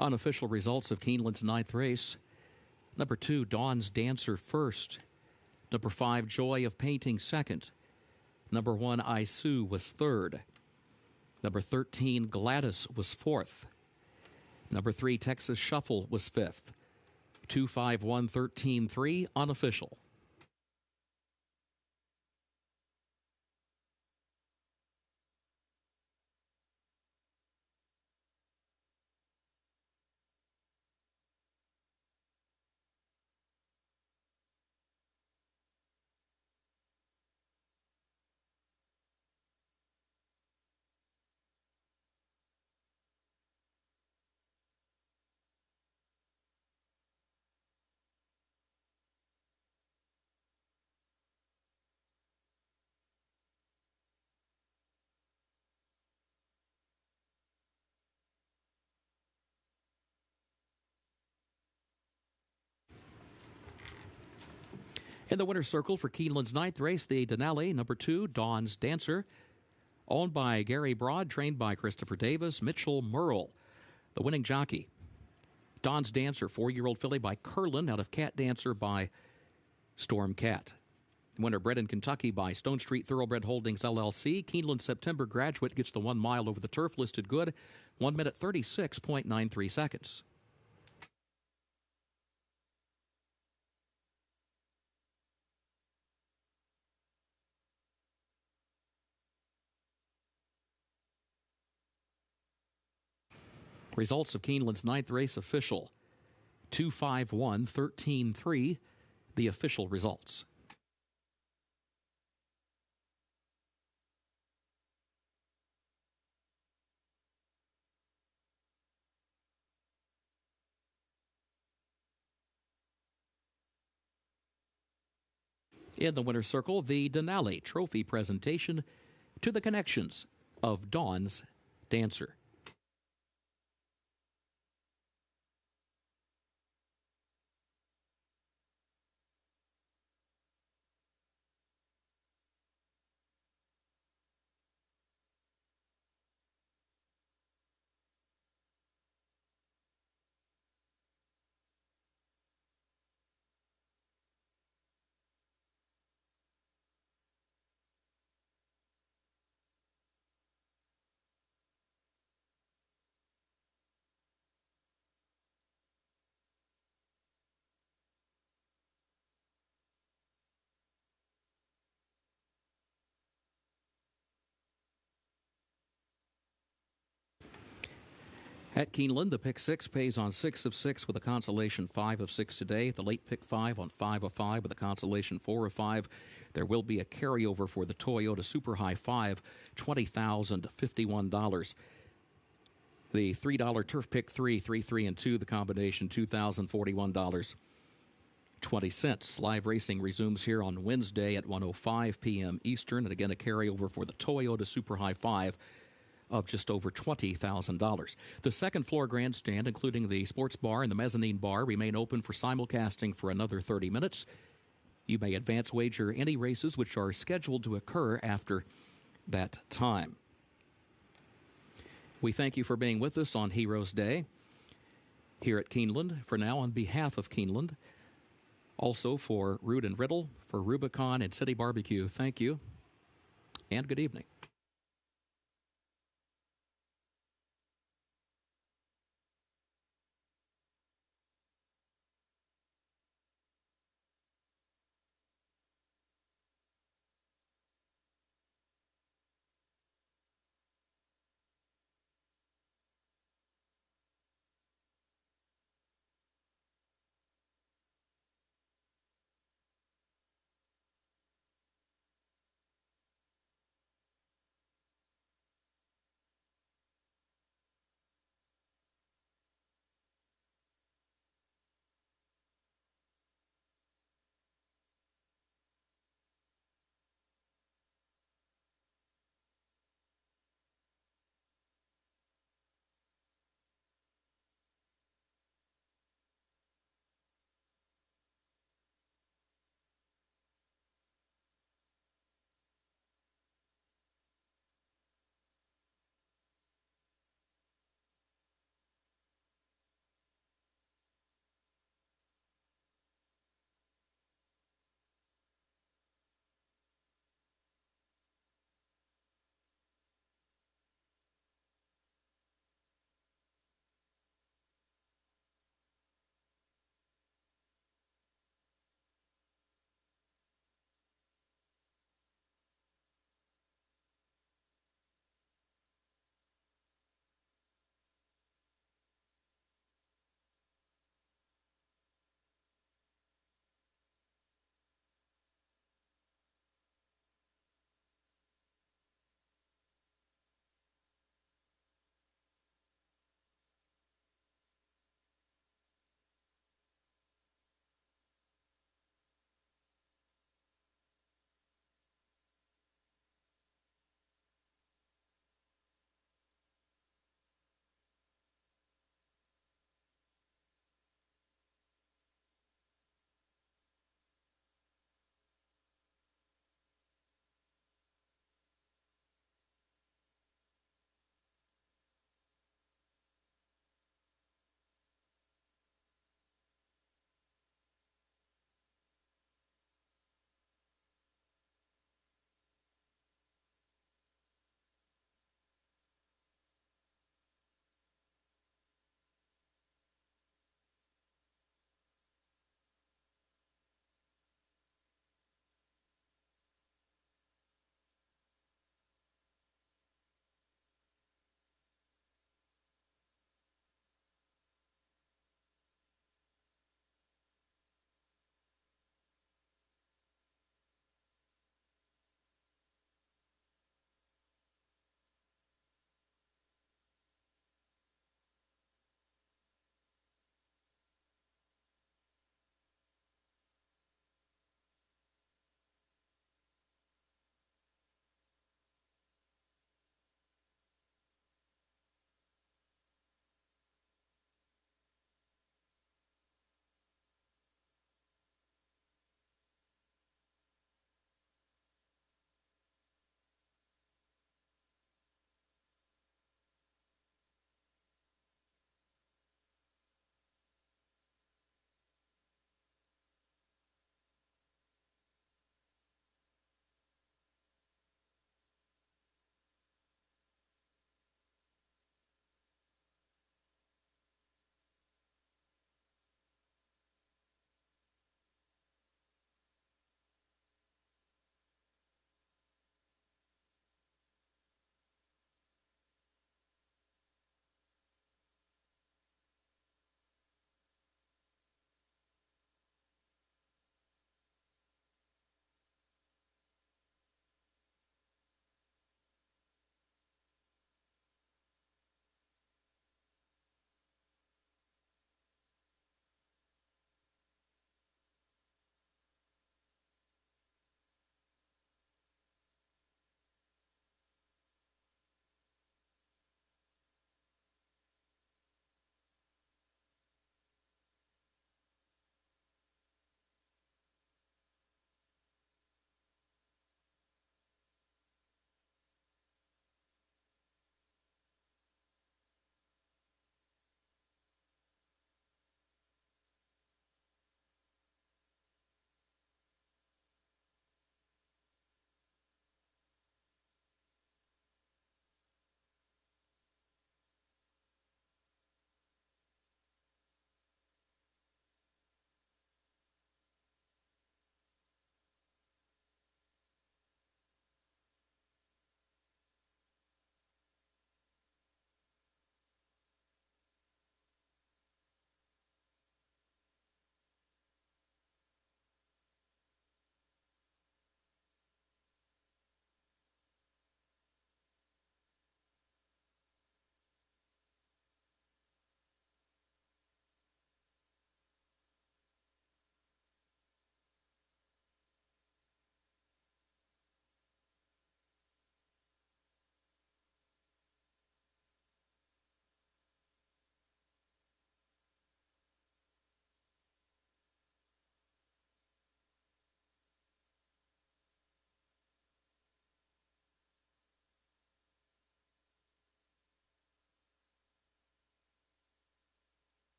Unofficial results of Keeneland's 9th race. Number 2, Dawn's Dancer first. Number 5, Joy of Painting second. Number 1, I Sue was third. Number 13, Gladys was fourth. Number 3, Texas Shuffle was fifth. 2, 5, 1, 13, 3, unofficial. In the winner's circle for Keeneland's 9th race, the Denali, number 2, Dawn's Dancer, owned by Gary Broad, trained by Christopher Davis, Mitchell Murrill, the winning jockey. Dawn's Dancer, 4-year-old filly by Curlin, out of Cat Dancer by Storm Cat. Winner bred in Kentucky by Stone Street Thoroughbred Holdings, LLC. Keeneland September graduate gets the 1 mile over the turf, listed good, 1 minute 36.93 seconds. Results of Keeneland's 9th race official. 2-5-1, 13-3, the official results. In the winner's circle, the Denali Trophy presentation to the connections of Dawn's Dancer. At Keeneland, the pick 6 pays on 6 of 6 with a consolation 5 of 6 today. The late pick 5 on 5 of 5 with a consolation 4 of 5. There will be a carryover for the Toyota Super High 5, $20,051. The $3 Turf Pick 3, 3, 3, and 2, the combination $2,041.20. Live racing resumes here on Wednesday at 1:05 p.m. Eastern, and again a carryover for the Toyota Super High 5 of just over $20,000. The second floor grandstand, including the sports bar and the mezzanine bar, remain open for simulcasting for another 30 minutes. You may advance wager any races which are scheduled to occur after that time. We thank you for being with us on Heroes Day here at Keeneland. For now, on behalf of Keeneland, also for Root and Riddle, for Rubicon and City Barbecue, thank you and good evening.